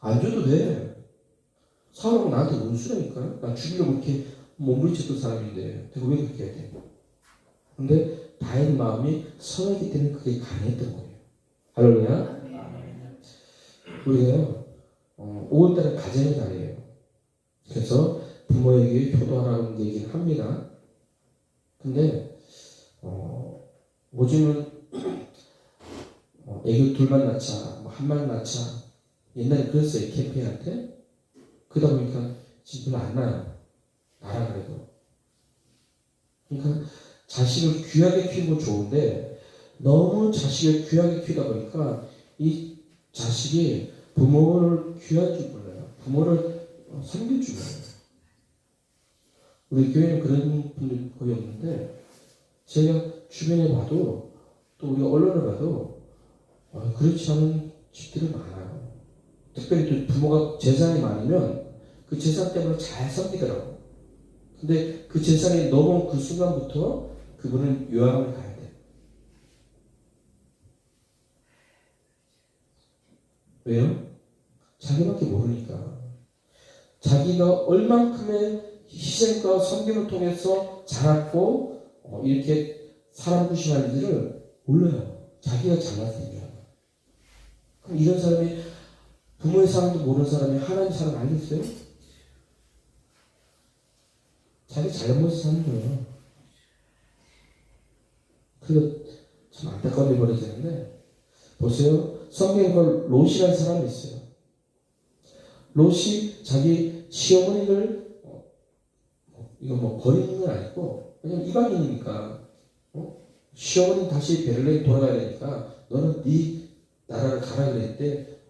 안 줘도 돼. 사람은 나한테 원수라니까. 나 죽이려고 이렇게 몸부림쳤던 사람인데 내가 왜 그렇게 해야 돼? 근데 다인 마음이 선하기 때문에 그게 가능했던 거예요. 할렐루야. 우리가요 5월달은 가정의 달이에요. 그래서 부모에게 효도하라는 얘기는 합니다. 근데 요즘은 애교 둘만 낳자, 한만 낳자. 옛날에 그랬어요. 캠핑한테. 그러다 보니까 지금 별로 안 나요. 나라 그래도. 그러니까 자식을 귀하게 키우는 건 좋은데 너무 자식을 귀하게 키우다 보니까 이 자식이 부모를 귀한 줄 몰라요. 부모를 섬길 줄 몰라요. 우리 교회는 그런 분들이 거의 없는데 제가 주변에 봐도 또 우리 언론을 봐도 그렇지 않은 집들이 많아요. 특별히 또 부모가 재산이 많으면 그 재산 때문에 잘 섬기더라고. 근데 그 재산이 넘어온 그 순간부터 그분은 요양을 가야 돼. 왜요? 자기밖에 모르니까. 자기가 얼만큼의 희생과 섬김을 통해서 자랐고 이렇게 사람 구심하는지를 몰라요. 자기가 잘났으니까. 그럼 이런 사람이 부모의 사랑도 모르는 사람이 하나님 사랑 알겠어요? 자기 잘못을 사는 거예요. 그래서 참 안타까운 일이 벌어지는데 보세요. 성경에 롯이라는 사람이 있어요. 롯이 자기 시어머니를 이거 버리는 건 아니고 왜냐면 이방인이니까 시어머니 다시 베들레헴 돌아가야 되니까 너는 네 나라를 가라 그랬는데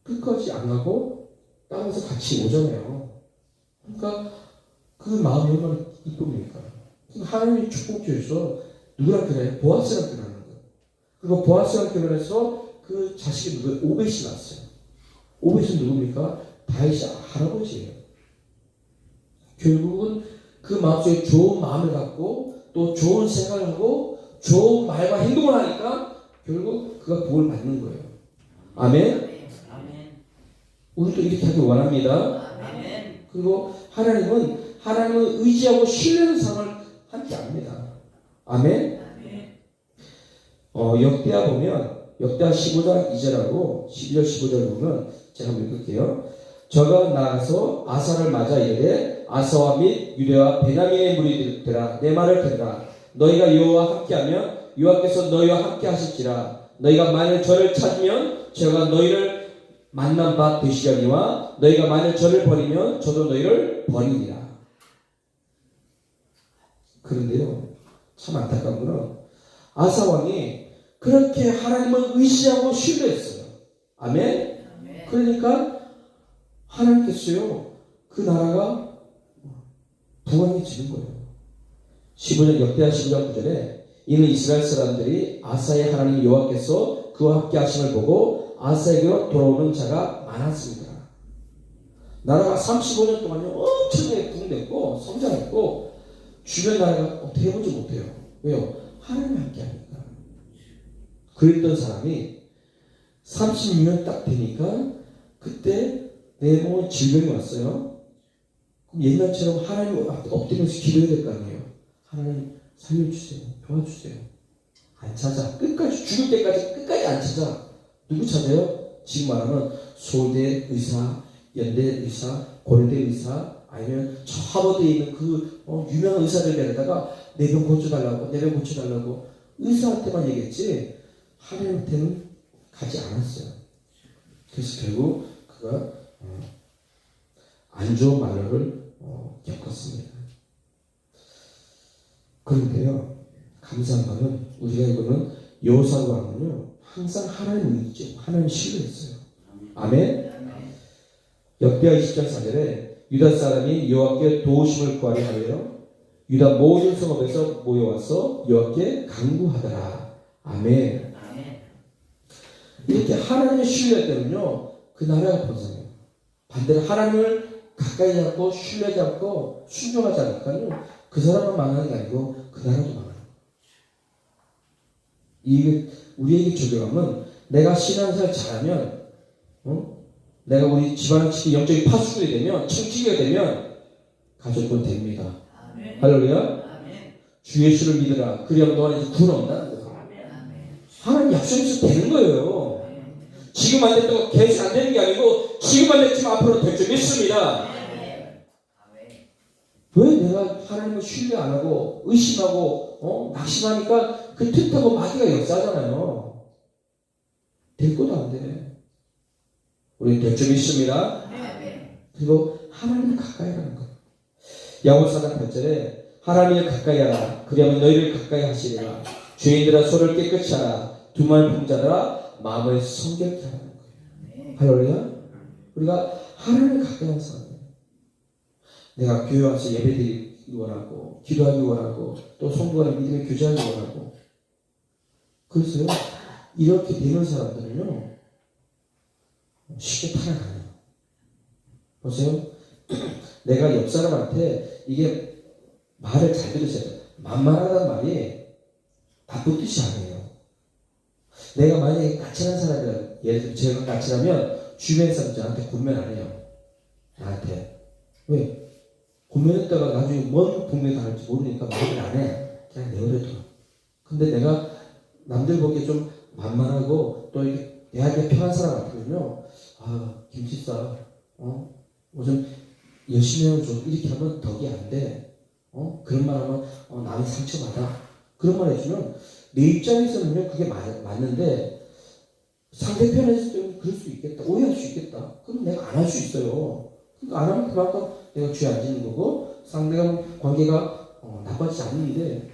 끝까지 안 가고 땅에서 같이 오잖아요. 그러니까 그 마음이 얼마나 이쁩니까? 하나님의 축복 주셔서 누구랑 결혼해? 보아스랑 결혼하는 거예요. 그리고 보아스랑 결혼해서 그 자식이 누구예요? 오벳이 낳았어요. 오벳은 누굽니까? 다윗의 할아버지예요. 결국은 그 마음속에 좋은 마음을 갖고 또 좋은 생각을 하고 좋은 말과 행동을 하니까 결국 그가 복을 받는 거예요. 아멘? 우리도 이렇게 하길 원합니다. 그리고 하나님은 하나님을 의지하고 신뢰하는 삶을 함께 합니다. 아멘? 역대하 보면 역대하 15장 2절하고 12절 15절 보면 제가 한번 읽을게요. 저가 나가서 아사를 맞아 이르되 아사와 및 유대와 베냐민의 무리들아 내 말을 들으라. 너희가 여호와와 함께하면 여호와께서 너희와 함께 하실지라. 너희가 만일 저를 찾으면 제가 너희를 만난 바 되시려니와 너희가 만일 저를 버리면 저도 너희를 버리리라. 그런데요 참 안타까운 것은 아사 왕이 그렇게 하나님을 의지하고 신뢰했어요. 아멘? 그러니까 하나님께서요 그 나라가 부강해지는 거예요. 15절 역대하 15장 9절에 이는 이스라엘 사람들이 아사의 하나님 여호와께서 그와 함께 하심을 보고 아사에게로 돌아오는 자가 많았습니다. 나라가 35년 동안요 엄청나게 부흥됐고 성장했고 주변 나라가 어떻게 해보지 못해요. 왜요? 하나님이 함께 하니까. 그랬던 사람이 36년 딱 되니까 그때 내 몸에 질병이 왔어요. 그럼 옛날처럼 하나님 엎드려서 기도해야 될 거 아니에요. 하나님 살려주세요. 도와주세요. 안 찾아. 끝까지 죽을 때까지 끝까지 안 찾아. 누구 찾아요? 지금 말하면 서울대 의사, 연대 의사, 고려대 의사 아니면 저 하버드에 있는 그 유명한 의사들 데려다가 내 병 고쳐달라고 내 병 고쳐달라고 의사한테만 얘기했지 하나님한테는 가지 않았어요. 그래서 결국 그가 안 좋은 말을 겪었습니다. 그런데요 감사한 것은 우리가 이거는 여호사 왕은요 항상 하나님을 믿죠. 하나님을 신뢰했어요. 아멘. 역대하 20장 4절에 유다 사람이 여호와께 도우심을 구하려 하여 유다 모든 성읍에서 모여와서 여호와께 간구하더라. 아멘. 이렇게 하나님을 신뢰했다면요 그 나라가 번성해요. 반대로 하나님을 가까이 잡고 신뢰 잡고 순종하지 않을까요? 그 사람만 망하는 게 아니고 그 나라도 망하는 거예요. 이게 우리에게 적용하면 내가 신앙생활 잘하면 내가 우리 집안을 영적인 파수꾼이 되면 청지기가 되면 가족은 됩니다. 아멘. 할렐루야. 아멘. 주 예수를 믿으라. 그리하면 너 안에서 구원 온다는 거예요. 하나님 약속해서 되는 거예요. 지금 안 됐다고 계속 안 되는 게 아니고 지금 안 됐지만 앞으로 될 줄 믿습니다. 왜 내가 하나님을 신뢰 안 하고 의심하고 낙심하니까 그 틈타고 마귀가 역사하잖아요. 될 것도 안 돼. 우리는 될 줄 믿습니다. 그리고 하나님을 가까이 하는 거예요. 야고보서 4장 8절에 하나님을 가까이 하라. 그리하면 너희를 가까이 하시리라. 죄인들아 소를 깨끗이 하라. 두말 풍자들아 마음을 성결케 하라는 거예요. 할렐루야. 우리가 하나님을 가까이 하는 사람이에요. 내가 교회 와서 예배드리기 원하고 기도하기 원하고 또 성도와의 믿음의 교제하기 원하고 그래서요 이렇게 되는 사람들은요 쉽게 타락해요. 보세요. 내가 옆 사람한테 이게 말을 잘 들으셔야 돼요. 만만하다는 말이 나쁜 뜻이 아니에요. 내가 만약에 까칠한 사람이라 예를 들어 제가 까칠하면 주변 사람들 나한테 권면 안 해요. 나한테. 왜? 권면했다가 나중에 뭔 분명히 다를지 모르니까 말을 안 해. 그냥 내버려둬. 근데 내가 남들 보기에 좀 만만하고 또 이렇게 대하기가 편한 사람 같으면요. 아, 김집사, 뭐 좀 열심히 해줘. 이렇게 하면 덕이 안 돼. 그런 말 하면, 남이 상처받아. 그런 말 해주면 내 입장에서는요, 그게 맞는데 상대편에서 좀 그럴 수 있겠다. 오해할 수 있겠다. 그럼 내가 안 할 수 있어요. 그러니까 안 하면 그만큼 내가 죄 안 짓는 거고 상대방 관계가 나빠지지 않는데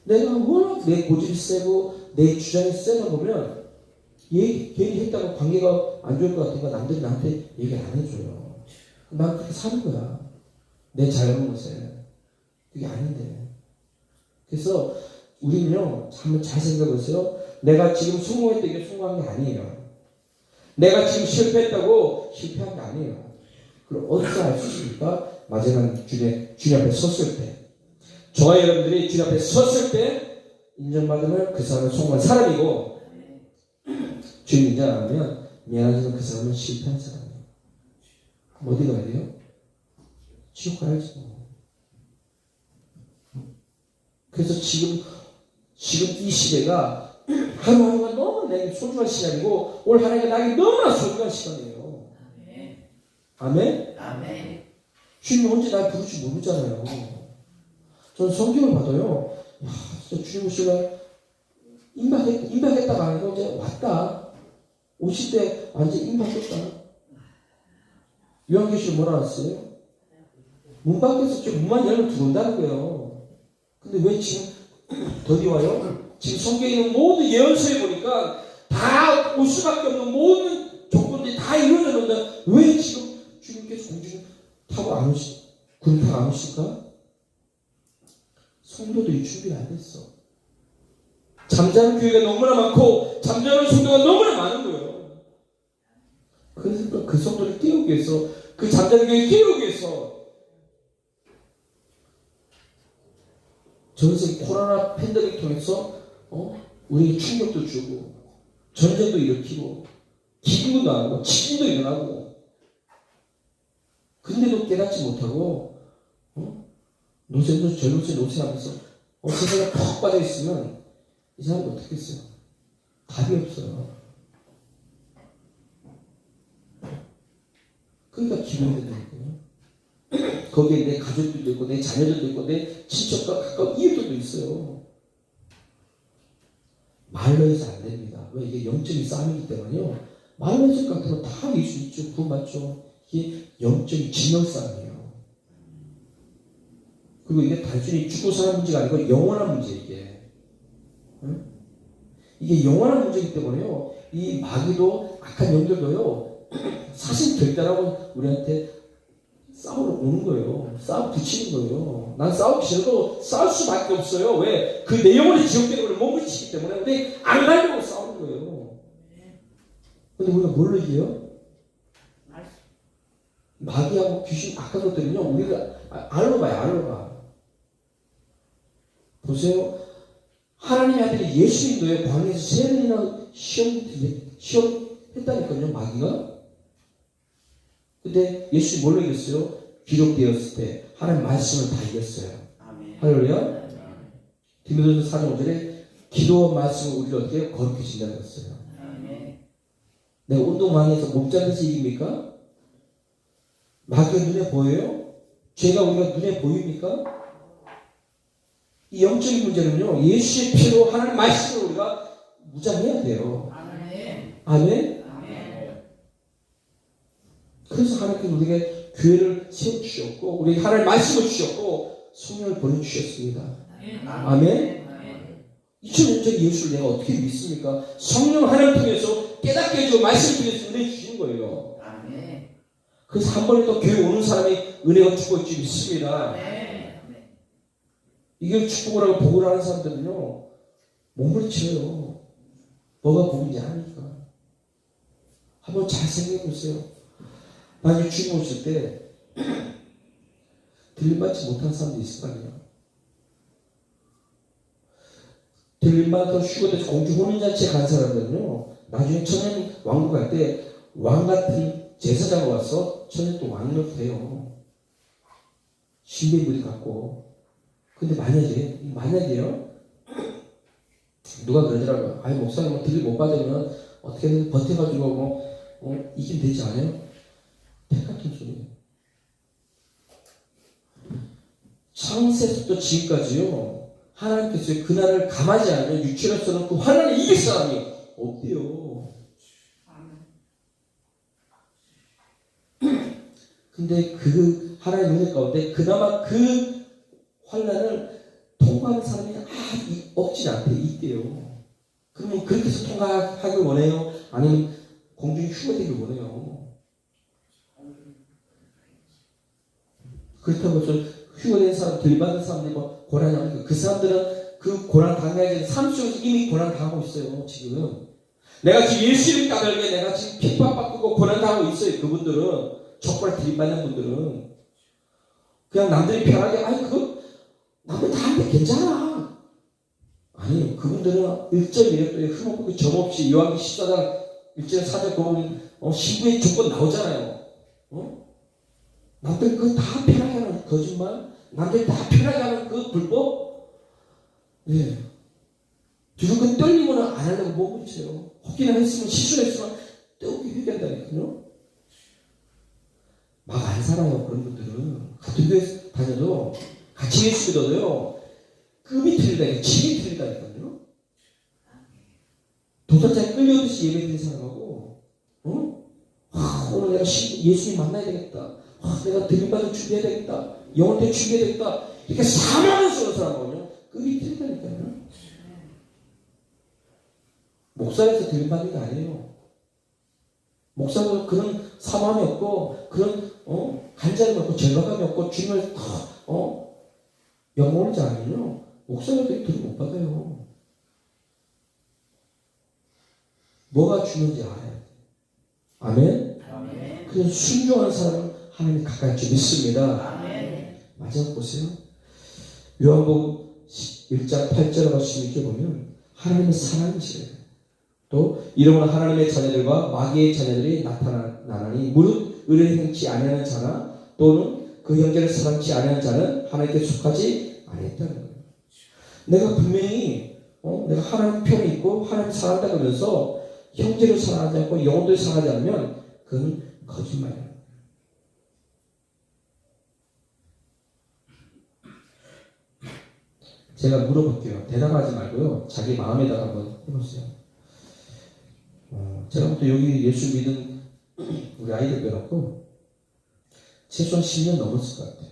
내가 워낙 내 고집이 세고 내 주장이 세다 보면 얘 괜히 했다가 관계가 안 좋을 것 같으니까 남들이 나한테 얘기 안 해줘요. 난 그렇게 사는 거야. 내 잘못에. 그게 아닌데. 그래서 우리는요, 한번 잘 생각해보세요. 내가 지금 성공했다고 이게 성공한 게 아니에요. 내가 지금 실패했다고 실패한 게 아니에요. 그럼 어디서 알 수 있습니까? 마지막 주님 앞에 섰을 때. 저와 여러분들이 주님 앞에 섰을 때 인정받으면 그 사람은 성공한 사람이고 주님 인정 안 하면 미안하지만 그 사람은 실패한 사람이에요. 그럼 어디 가야 돼요? 지옥 가야지. 그래서 지금 이 시대가 하루하루가 너무 내게 소중한 시간이고 올 한 해가 나에게 너무나 소중한 시간이에요. 아멘? 아멘. 주님이 언제 날 부를지 모르잖아요. 저는 성경을 봐도요. 야, 진짜 주님 오시면 임박했다가 아니고 이제 왔다. 오실 때 완전 임박했다. 요한계시록 뭐라 왔어요? 문 밖에서 좀 문만 열면 들어온다는 거예요. 근데 왜 지금 더디 와요? 지금 성경에 있는 모든 예언서에 보니까 다 올 수밖에 없는 모든 조건들이 다 이루어져 놓는다. 왜 지금 주님께서 공중 타고 안 오시, 구름 타고 안 오실까? 성도들이 준비가 안 됐어. 잠자는 교회가 너무나 많고 잠자는 성도가 너무나 많은 거예요. 그래서 그 성도를 깨우기 위해서 그 잠자는 교회를 깨우기 위해서 전 세계 코로나 팬데믹 통해서 우리에게 충격도 주고 전쟁도 일으키고 기근도 나고 지진도 일어나고 근데도 깨닫지 못하고 노세하면서 세상에 푹 빠져 있으면 이 사람이 어떻게 했어요? 답이 없어요. 그러니까 기도해야 된다니까요. 거기에 내 가족들도 있고 내 자녀들도 있고 내 친척과 가까운 이웃들도 있어요. 말로 해서 안 됩니다. 왜? 이게 영적인 싸움이기 때문에요. 말로 해서 같으면 다 이길 수 있죠. 구원받죠. 이게 영적인 진영 싸움이에요. 그리고 이게 단순히 죽고 사는 문제가 아니고 영원한 문제 이게. 응? 이게 영원한 문제이기 때문에요. 이 마귀도 악한 영들도요. 사실 결단하고 우리한테 싸우러 오는 거예요. 싸워 붙이는 거예요. 난 싸우기 싫어도 싸울 수밖에 없어요. 왜? 그 내 영혼이 지옥되는 걸 못 미치기 때문에. 근데 안 가려고 싸우는 거예요. 근데 우리가 뭘로 이겨요? 마귀하고 귀신 아까웠더니요 우리가 알로 봐요. 알로 봐. 보세요. 하나님의 아들이 예수님도요 광야에서 3번이나 시험했다니까요 마귀가. 근데 예수님 뭘로 이겼어요? 기록되었을 때 하나님 말씀을 다 이겼어요. 할렐루야. 디모데전서 4장 5절에 기도와 말씀을 우리가 어떻게 해요? 거룩해진다는 것이에요. 내가 운동 많이 해서 몸짱에서 이깁니까? 마귀가 눈에 보여요? 죄가 우리가 눈에 보입니까? 이 영적인 문제는요 예수의 피로 하나님 말씀을 우리가 무장해야 돼요. 아멘. 그래서 하나님께서 우리에게 교회를 세워주셨고 우리에게 하나님 말씀을 주셨고 성령을 보내주셨습니다. 아멘. 2000년 전에 예수를 내가 어떻게 믿습니까? 성령 하나님 통해서 깨닫게 해주고 말씀 통해서 은혜 주시는 거예요. 그래서 한 번에 또 교회 오는 사람이 은혜가 축복할지 믿습니다. 이게 축복을 하고 복을 하는 사람들은요 몸을 치어요. 뭐가 복인지 아니까. 한번 잘 생각해 보세요. 만약에 주님 오실 때 들림받지 못한 사람도 있을 거 아니에요. 들림받아서 휴거돼서 공주 혼인잔치에 간 사람들은요 나중에 천년 왕국 갈 때 왕같은 제사장으로 와서 천년 또 왕으로 돼요. 신비의 무리 갖고. 근데 만약에요 누가 그러더라고요. 아니 목사님 들림 못 받으면 어떻게든 버텨가지고 이기면 되지 않아요? 택 같은 소리예요. 창세부터 지금까지요 하나님께서 그날을 감하지 않으면 육체로서는 그 환난을 이길 사람이 없대요. 근데 그 하나님의 은혜 가운데 그나마 그 환난을 통과하는 사람이 없진 않대. 있대요. 그러면 그렇게 해서 통과하길 원해요? 아니면 공중에 휴거되길 원해요? 그렇다고 해서 휴거된 사람, 들받은 사람들이 고난이 아니고 그 사람들은 그 고난 당하기 삶 속에서 이미 고난 당하고 있어요. 지금 내가 지금 예수님 까닭에 내가 지금 핍박받고 고난 당하고 있어요. 그분들은 족발 들이받는 분들은 그냥 남들이 편하게 남들 다 하는데 괜찮아. 아니요. 그분들은 1.1획도에 흠없고 점없이 요한기 14장 1절 4절 보면 신부의 조건 나오잖아요. 남들 그거 다 편하게 하는 거짓말, 남들 다 편하게 하는 그 불법, 예. 두근거 떨리고는 안 하려고 못 붙여요. 혹이나 했으면 실수했으면 뜨겁게 회개한다니까요. 막 안 살아요. 그런 분들은 같은 교회 다녀도 같이 예수 믿어도요 급이 틀리다니까 질이 틀리다니까요. 도살장에 끌려오듯이 예배드린 사람하고 오늘 내가 예수님 만나야 되겠다. 내가 들림받을 준비해야 되겠다. 영혼대 준비해야 되겠다. 이렇게 사명을 쓰는 사람하고요 급이 틀리다니까요. 목사에서 들림받는 게 아니에요. 목사도 그런 사모함이 없고 그런 간절함이 없고 절박함이 없고 주님을 영혼을 잘하면요 목사가 되게 들이 못 받아요. 뭐가 주는지 알아야 돼. 아멘? 그래서 순종하는 사람은 하나님 가까이 믿습니다. 마지막 보세요. 요한복음 1장 8절에 가서 이렇게 보면 하나님은 사랑이시래요. 또 이러므로 하나님의 자녀들과 마귀의 자녀들이 나타나니 무릇 의를 행치 아니하는 자나 또는 그 형제를 사랑치 아니하는 자는 하나님께 속하지 아니했다는 거예요. 내가 분명히 내가 하나님 편에 있고 하나님 사랑한다 그러면서 형제를 사랑하지 않고 영혼들을 사랑하지 않으면 그건 거짓말이에요. 제가 물어볼게요. 대답하지 말고요. 자기 마음에다가 한번 해보세요. 제가 또 여기 예수 믿은 우리 아이들 빼놓고 최소한 10년 넘었을 것 같아요.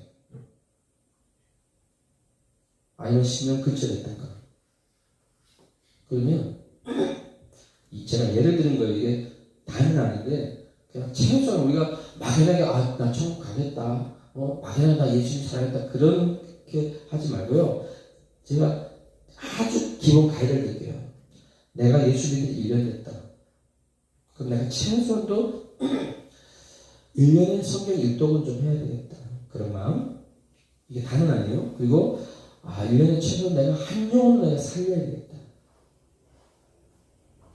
아니면 10년 근처 됐던가. 그러면 제가 예를 드는 거예요. 이게 다는 아닌데 그냥 최소한 우리가 막연하게 나 천국 가겠다. 막연하게 나 예수님 사랑했다. 그렇게 하지 말고요. 제가 아주 기본 가이드를 드릴게요. 내가 예수 믿은 지 1년 됐다. 그럼 내가 최소한도 1년에 성경 일독은 좀 해야 되겠다. 그런 마음. 이게 다는 아니에요. 그리고 1년에 최소 내가 한 영혼 내가 살려야 되겠다.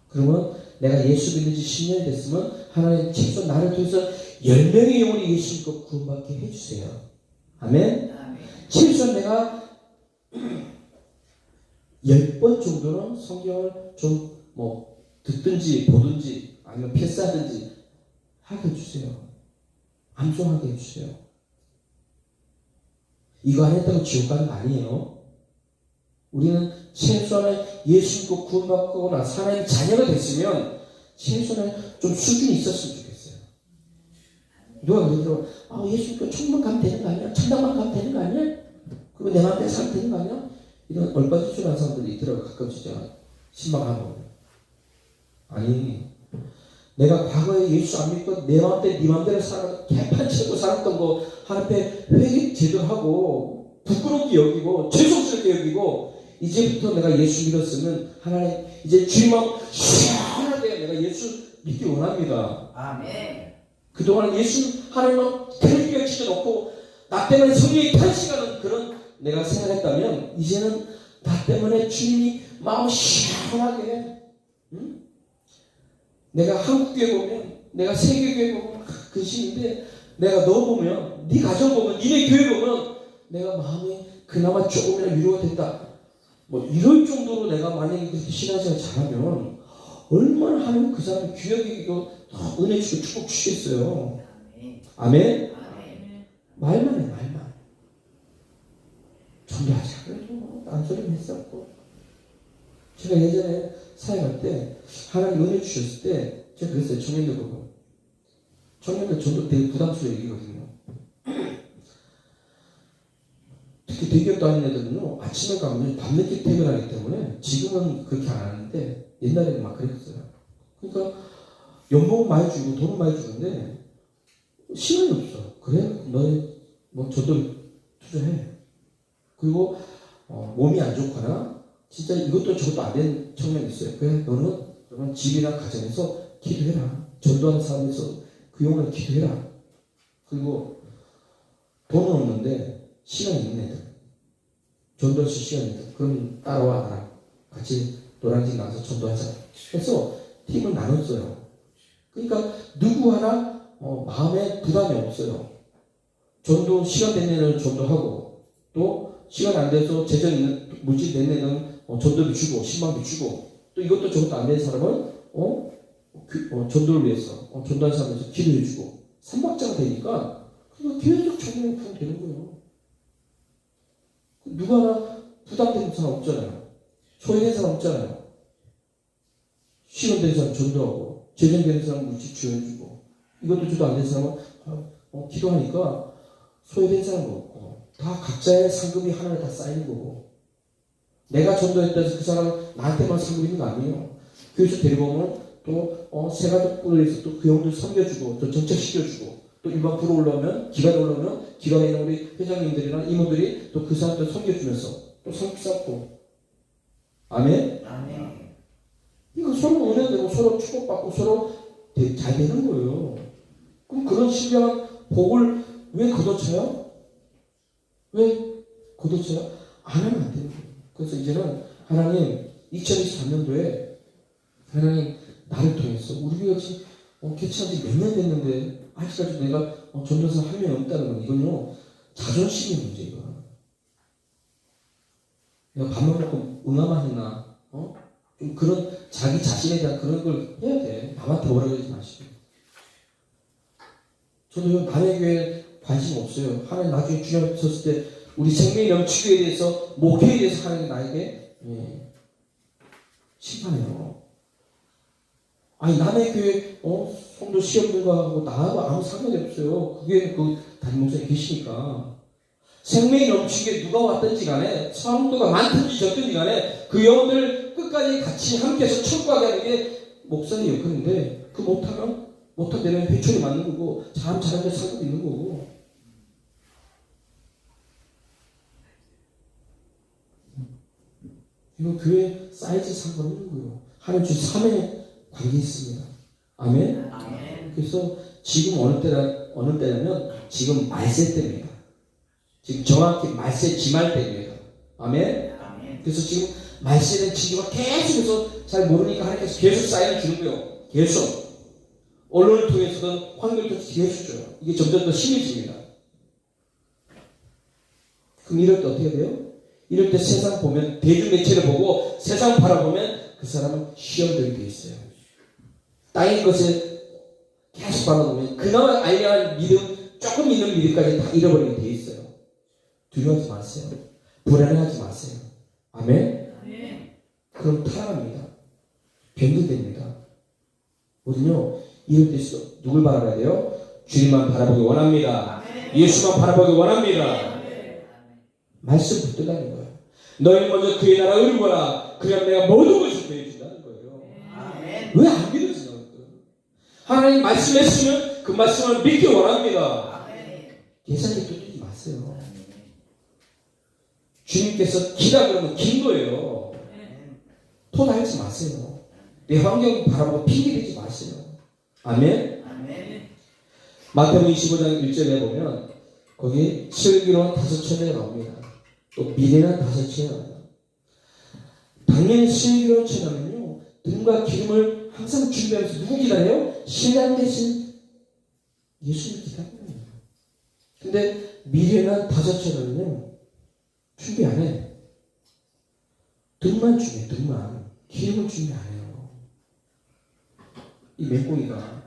그러면 내가 예수 믿는 지 10년이 됐으면 하나님 최소 나를 통해서 10명의 영혼이 예수 믿고 구원받게 해주세요. 아멘? 최소 내가 10번 정도는 성경을 좀 듣든지 보든지 아니면 패스하든지 하게 해주세요. 암송하게 해주세요. 이거 안 했다고 지옥 가는 거 아니에요. 우리는 최소한 예수 믿고 구원받거나 하나님의 자녀가 됐으면 최소한 좀 수준이 있었으면 좋겠어요. 누가 그러더라고, 예수 믿고 천국만 가면 되는 거 아니야? 천당만 가면 되는 거 아니야? 그리고 내 마음대로 살면 되는 거 아니야? 이런 얼빠지출한 사람들이 있더라고. 가끔 진짜 신방하고. 아니, 내가 과거에 예수 안 믿고 내 마음대로 네 마음대로 살아 개판치고 살았던 거 하나님 앞에 회개 제대로 하고 부끄럽게 여기고 죄송스럽게 여기고 이제부터 내가 예수 믿었으면 하나님 이제 주님 마음 시원하게 내가 예수 믿기 원합니다. 아멘. 그동안 예수 하나님은 텔레비전 치켜놓고 나 때문에 성령이 탄식하는 그런 내가 생각했다면 이제는 나 때문에 주님이 마음 시원하게 응? 내가 한국교회 보면 내가 세계교회 보면 근심인데 내가 너 보면 네 가정 보면 니네 교회 보면 내가 마음이 그나마 조금이나 위로가 된다. 이럴 정도로 내가 만약에 그렇게 신앙생활 잘하면 얼마나 하나님 그 사람의 귀하게 은혜 주고 축복 주시겠어요. 아멘? 말만 해 말만. 전도하자. 그래도 딴소리 했었고. 제가 예전에 사역할 때 하나님 은혜 주셨을 때 제가 그랬어요. 청년들 보고. 청년들 전도 되게 부담스러워 얘기거든요. 특히 대기업 다니는 애들은요. 아침에 가면 밤늦게 퇴근하기 때문에 지금은 그렇게 안 하는데 옛날에는 막 그랬어요. 그러니까 연봉은 많이 주고 돈은 많이 주는데 시간이 없어. 그래? 너네 저도 투자해. 그리고 몸이 안 좋거나 진짜 이것도 저것도 안 된 청년이 있어요. 그래 너는 그러면 집이나 가정에서 기도해라. 전도하는 사람에서 그 영혼을 기도해라. 그리고 돈은 없는데 시간이 있는 애들. 전도할 수 시간이 있는 애들. 그럼 따라와 나랑 같이 노량진 가서 전도하자. 해서 팀을 나눴어요. 그러니까 누구 하나 마음에 부담이 없어요. 전도 시간 된 애는 전도하고 또 시간 안 돼서 재정 있는 물질 된 애는 전도비 주고 10만비 주고 또 이것도 저것도 안 된 사람은 전도를 위해서 전도하는 사람에서 기도해 주고 삼박자가 되니까 그러니까 계속 청년이 되는 거예요. 누구 하나 부담되는 사람 없잖아요. 소외된 사람 없잖아요. 시간 된 사람 전도하고 재정 되는 사람 물질 지원해주고 이것도 저도 안 된 사람은 기도하니까 소외된 사람도 없고 다 각자의 상급이 하나에 다 쌓이는 거고 내가 전도했다 해서 그 사람 나한테만 상급 있는 거 아니에요. 교회에서 데리고 오면 또 세가족을 위해서 또 그 형들 섬겨주고 또 정책시켜주고 또 일반 프로 올라오면 기관에 올라오면 기관에 있는 우리 회장님들이나 이모들이 또 그 사람들 섬겨주면서 또 성격 쌓고 아멘? 아멘. 이거 서로 은혜되고 서로 축복받고 서로 잘 되는 거예요. 그럼 그런 신령한 복을 왜 걷어차요? 왜 걷어차요? 안 하면 안 되는 거예요. 그래서 이제는 하나님 2023년도에 하나님 나를 통해서 우리 교회가 지금 개최한 지 몇 년 됐는데 아직까지 내가 전도사 한 명이 없다는 건 이건요 자존심의 문제예요. 내가 밥만 먹고 응아만 했나? 좀 그런 자기 자신에 대한 그런 걸 해야 돼. 남한테 뭐라 그러지 마시고. 저도 남의 교회에 관심 없어요. 하나님 나중에 주님 앞에 섰을 때 우리 생명이 넘치기에 대해서 목회에 대해서 하나님 나에게 심판해요. 아니 남의 교회 성도 시험들과 나하고 아무 상관이 없어요. 그게 그 담임 목사님 계시니까 생명이 넘치게 누가 왔든지 간에 성도가 많든지 적든지 간에 그 영혼들 끝까지 같이 함께해서 철구하게 하는 게 목사의 역할인데 그 못하면 회초리 맞는 거고 잘하면 상관이 있는 거고 이거 교회 사이즈 상관없는 거예요. 하나님 주 3회 관계 있습니다. 아멘? 아멘. 그래서 지금 어느 때라 어느 때냐면 지금 말세 때입니다. 지금 정확히 말세 지말 때입니다. 아멘? 그래서 지금 말세에 대한 징조가 계속해서 잘 모르니까 하나님께서 계속 사인을 주는 거예요. 계속. 언론을 통해서든 환경을 통해서 계속 줘요. 이게 점점 더 심해집니다. 그럼 이럴 때 어떻게 돼요? 이럴 때 세상 보면, 대중매체를 보고 세상 바라보면 그 사람은 시험되게 돼 있어요. 땅의 것에 계속 바라보면 그나마 알려한 믿음, 조금 있는 믿음까지 다 잃어버리게 돼 있어요. 두려워하지 마세요. 불안해하지 마세요. 아멘? 그럼 타락합니다. 변질됩니다. 우리는요, 이럴 때 누굴 바라봐야 돼요? 주님만 바라보기 원합니다. 예수만 바라보기 원합니다. 말씀 붙들라는 거예요. 너희 먼저 그의 나라 의를 그러면 내가 모든 것을 더해준다는 거예요. 왜 안 믿어지냐고. 하나님 말씀했으면 그 말씀을 믿기 원합니다. 예산이 뚫리지 마세요. 주님께서 기다 그러면 긴 거예요. 토달지 마세요. 내 환경 바라보고 핑계대지 마세요. 아멘? 마태복음 25장 1절에 보면 거기 슬기로운 5처녀가 나옵니다. 또 미련한 5처녀가 나옵니다. 당연히 슬기로운 처녀는요, 등과 기름을 항상 준비하면서 누구 기다려요? 신랑 대신 예수를 기다려요. 근데 미련한 5처녀는요, 준비 안 해. 등만 준비해, 등만. 기름을 준비 안 해요. 이 맹꽁이가.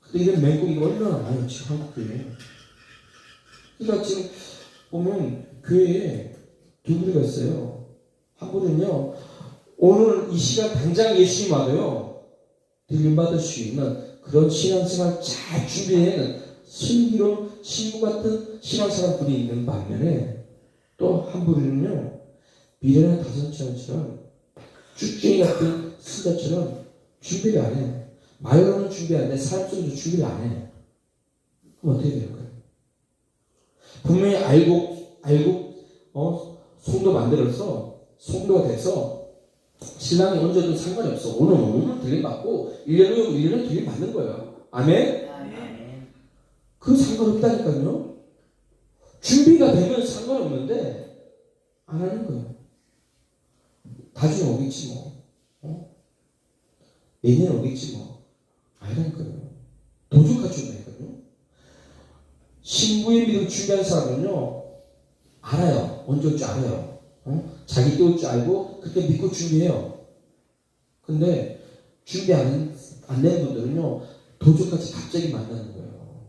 근데 이런 맹꽁이가 얼마나 많아요, 지금 한국 교회에. 그러니까 지금 보면 교회에 두 부류가 있어요. 한 부류는요, 오늘 이 시간 당장 예수님 와도요, 들림받을 수 있는 그런 신앙생활 잘 준비해낸 슬기로운 신부 같은 신앙생활들이 있는 반면에 또 한 부류는요, 미련한 5처녀처럼 쭉쟁이 같은 신자처럼 준비를 안 해. 말로는 준비 안 해. 삶 속에서 준비를 안 해. 그럼 어떻게 되는 거예요? 분명히 알고 송도 만들어서 송도가 돼서 신랑이 언제 오든 상관이 없어. 오늘 들림받고 1년 후 1년은 들림받는 거예요. 아멘? 그 상관없다니까요. 준비가 되면 상관없는데 안 하는 거예요. 나중에 오겠지 뭐. 내년 오겠지 뭐. 아니라니까요. 도둑같이 온다니까요. 신부의 믿음 준비한 사람은요, 알아요. 언제 올 줄 알아요. 자기 때 올 줄 알고 그때 믿고 준비해요. 근데 준비 안 된 분들은요, 도둑같이 갑자기 만나는 거예요.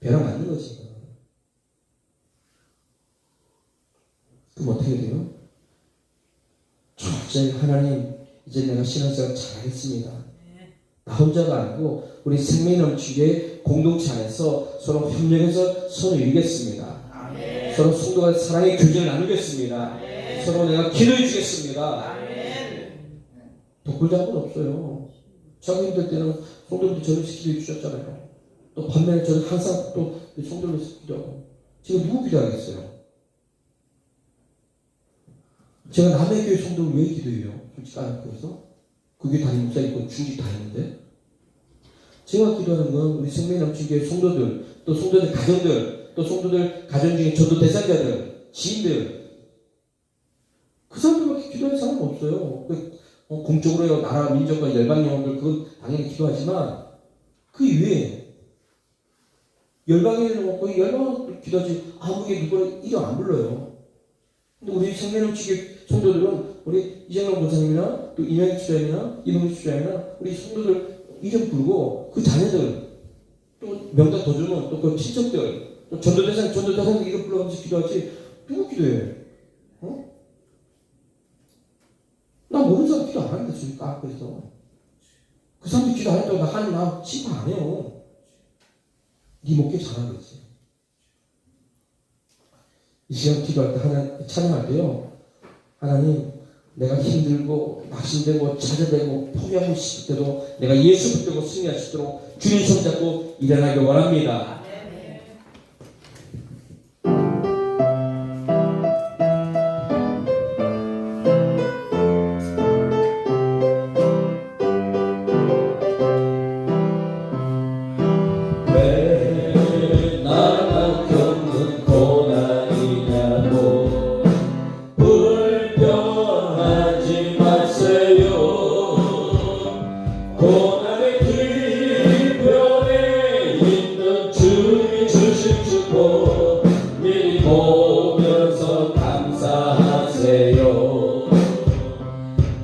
벼랑 맞는 거지. 그럼 어떻게 돼요? 철저히 하나님, 이제 내가 신앙생활 잘하겠습니다. 나 혼자가 아니고 우리 생명이 넘치게 공동체 안에서 서로 협력해서 손을 이루겠습니다. 서로 성도가 사랑의 교제를 나누겠습니다. 서로 내가 기도해 주겠습니다. 독불장군 없어요. 제가 힘들 때는 성도들도 저를 기도해 주셨잖아요. 또 반면에 저는 항상 또 성도를 기도하고. 지금 누구 기도하겠어요? 제가 남의 교회 성도를 왜 기도해요? 솔직히 안고해서 그게 담임 목사 있고 중직 다 있는데, 제가 기도하는 건 우리 생명 넘친 교회 성도들, 또 성도들 가정들, 또 성도들 가정 중에 전도 대상자들, 지인들, 그 사람들밖에 기도할 사람은 없어요. 공적으로 나라 민족과 열방 영혼들 그건 당연히 기도하지만 그 이외에 열방에는 없고 열방은 기도하지 아무게 누구를 이름 안 불러요. 근데 우리 생명 넘치게 성도들은 우리 이재명 목사님이나 또 이명희 집사님이나 이동희 집사님이나 우리 성도들 이름 부르고 그 자녀들 또 명단 더 주면 또 그 친척들 또 전도대상 이름 불러가면서 기도하지 누구 기도해? 나 모르는 사람 기도 안 하는데 지금 까악거려서 그 사람들 기도 안 했다고 나 하나님 심판 안 해요. 네 목회 잘하겠지. 이 시간 기도할 때 하나님 찬양할 때요, 하나님 내가 힘들고 낙심되고 찾아대고 포기하고 싶을 때도 내가 예수 붙들고 승리할 수 있도록 주님 손잡고 일어나길 원합니다. 보면서 감사하세요.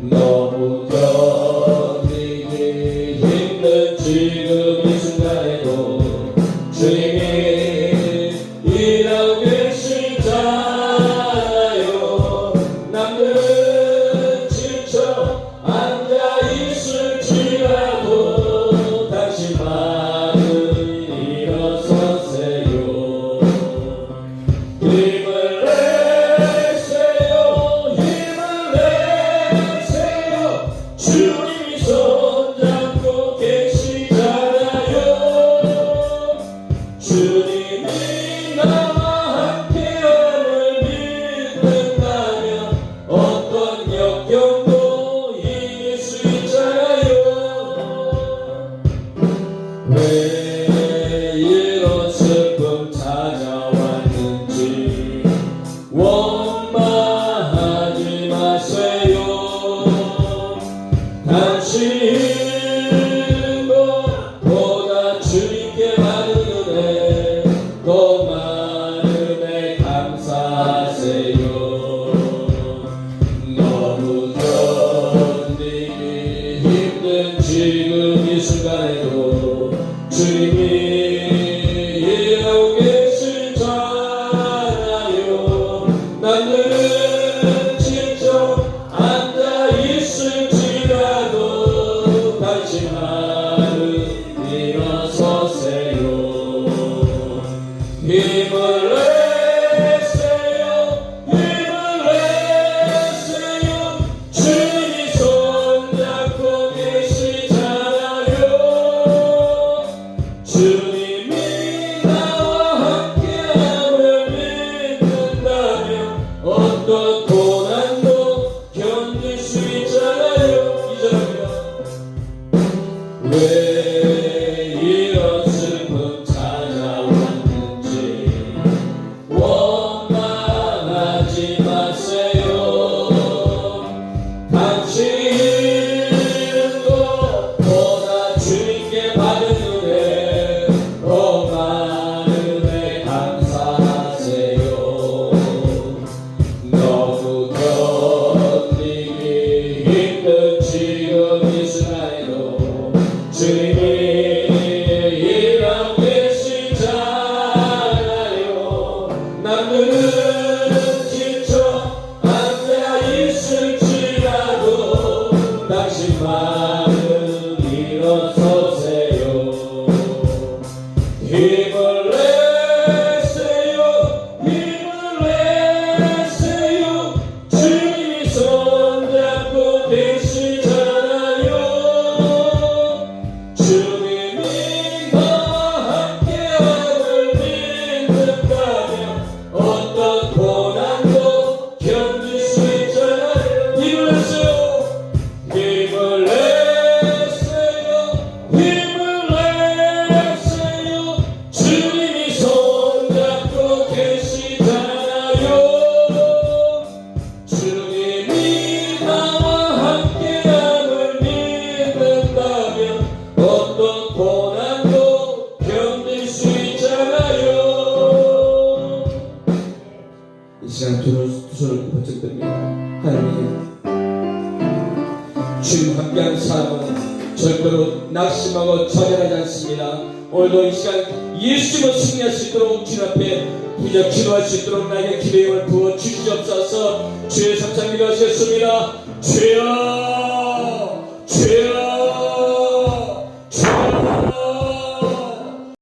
너무 견디기 힘든 지금 이 순간에도 주님이 일하고 계시잖아요. 남들은 지쳐 앉아있을지라도 당신만은 일어서세요. 힘을 내세요. 힘을 내세요. 주님이 손잡고 계시잖아요. 주님이 나와 함께함을 믿는다면 어떤 역경도 이길 수 있잖아요. 왜 이런 슬픔 찾아왔는지 원망하지 마세요. 당신 것보다 주님께 많은 은혜 더 많은 은혜 감사하세요. 너무 견디기 힘든 지금 이 순간에도 주님이 일하고 계시잖아요. 남들은 지쳐 앉아있을지라도 당신만은 일어서세요. 힘을 내세요. 힘을 내세요. 주님이 손잡고 계시잖아요. 주님이 나와 함께함을 믿는다면 어떤 고난도 견딜 수 있잖아요. 이절합니다. 왜 이런 슬픔 찾아왔는지 원망하지 마세요. 당신 것보다 주님께 받은 은혜 더 많은 은혜 감사하세요. 너무 견디기 힘든 지금 이 순간에도 주님이 일하고 계시잖아요. 남들은 지쳐 앉아있을지라도 당신만은 일어서세요. 힘을 내세요. 힘을 내세요. 주님이 손잡고 계시잖아요. 주님이 나와 함께함을 믿는다면 어떤 고난도 견딜 수 있잖아요. 힘을 내세요. 힘을 내세요. 힘을 내세요. 주님이 손잡고 계시잖아요. 주님이 나와 함께함을 믿는다면 어떤 고난도 견딜 수 있잖아요. 이 시간 두 손을 번쩍 듭니다. 하나님, 주님 함께한 삶은 절대로 낙심하고 좌절하지 않습니다. 오늘도 이 시간 예수님을 승리할 수 있도록 주님 앞에 부적 기도할 수 있도록 나에게 기도의 힘을 부어 주시옵소서. 주의 삼창 기도하시겠습니다. 주여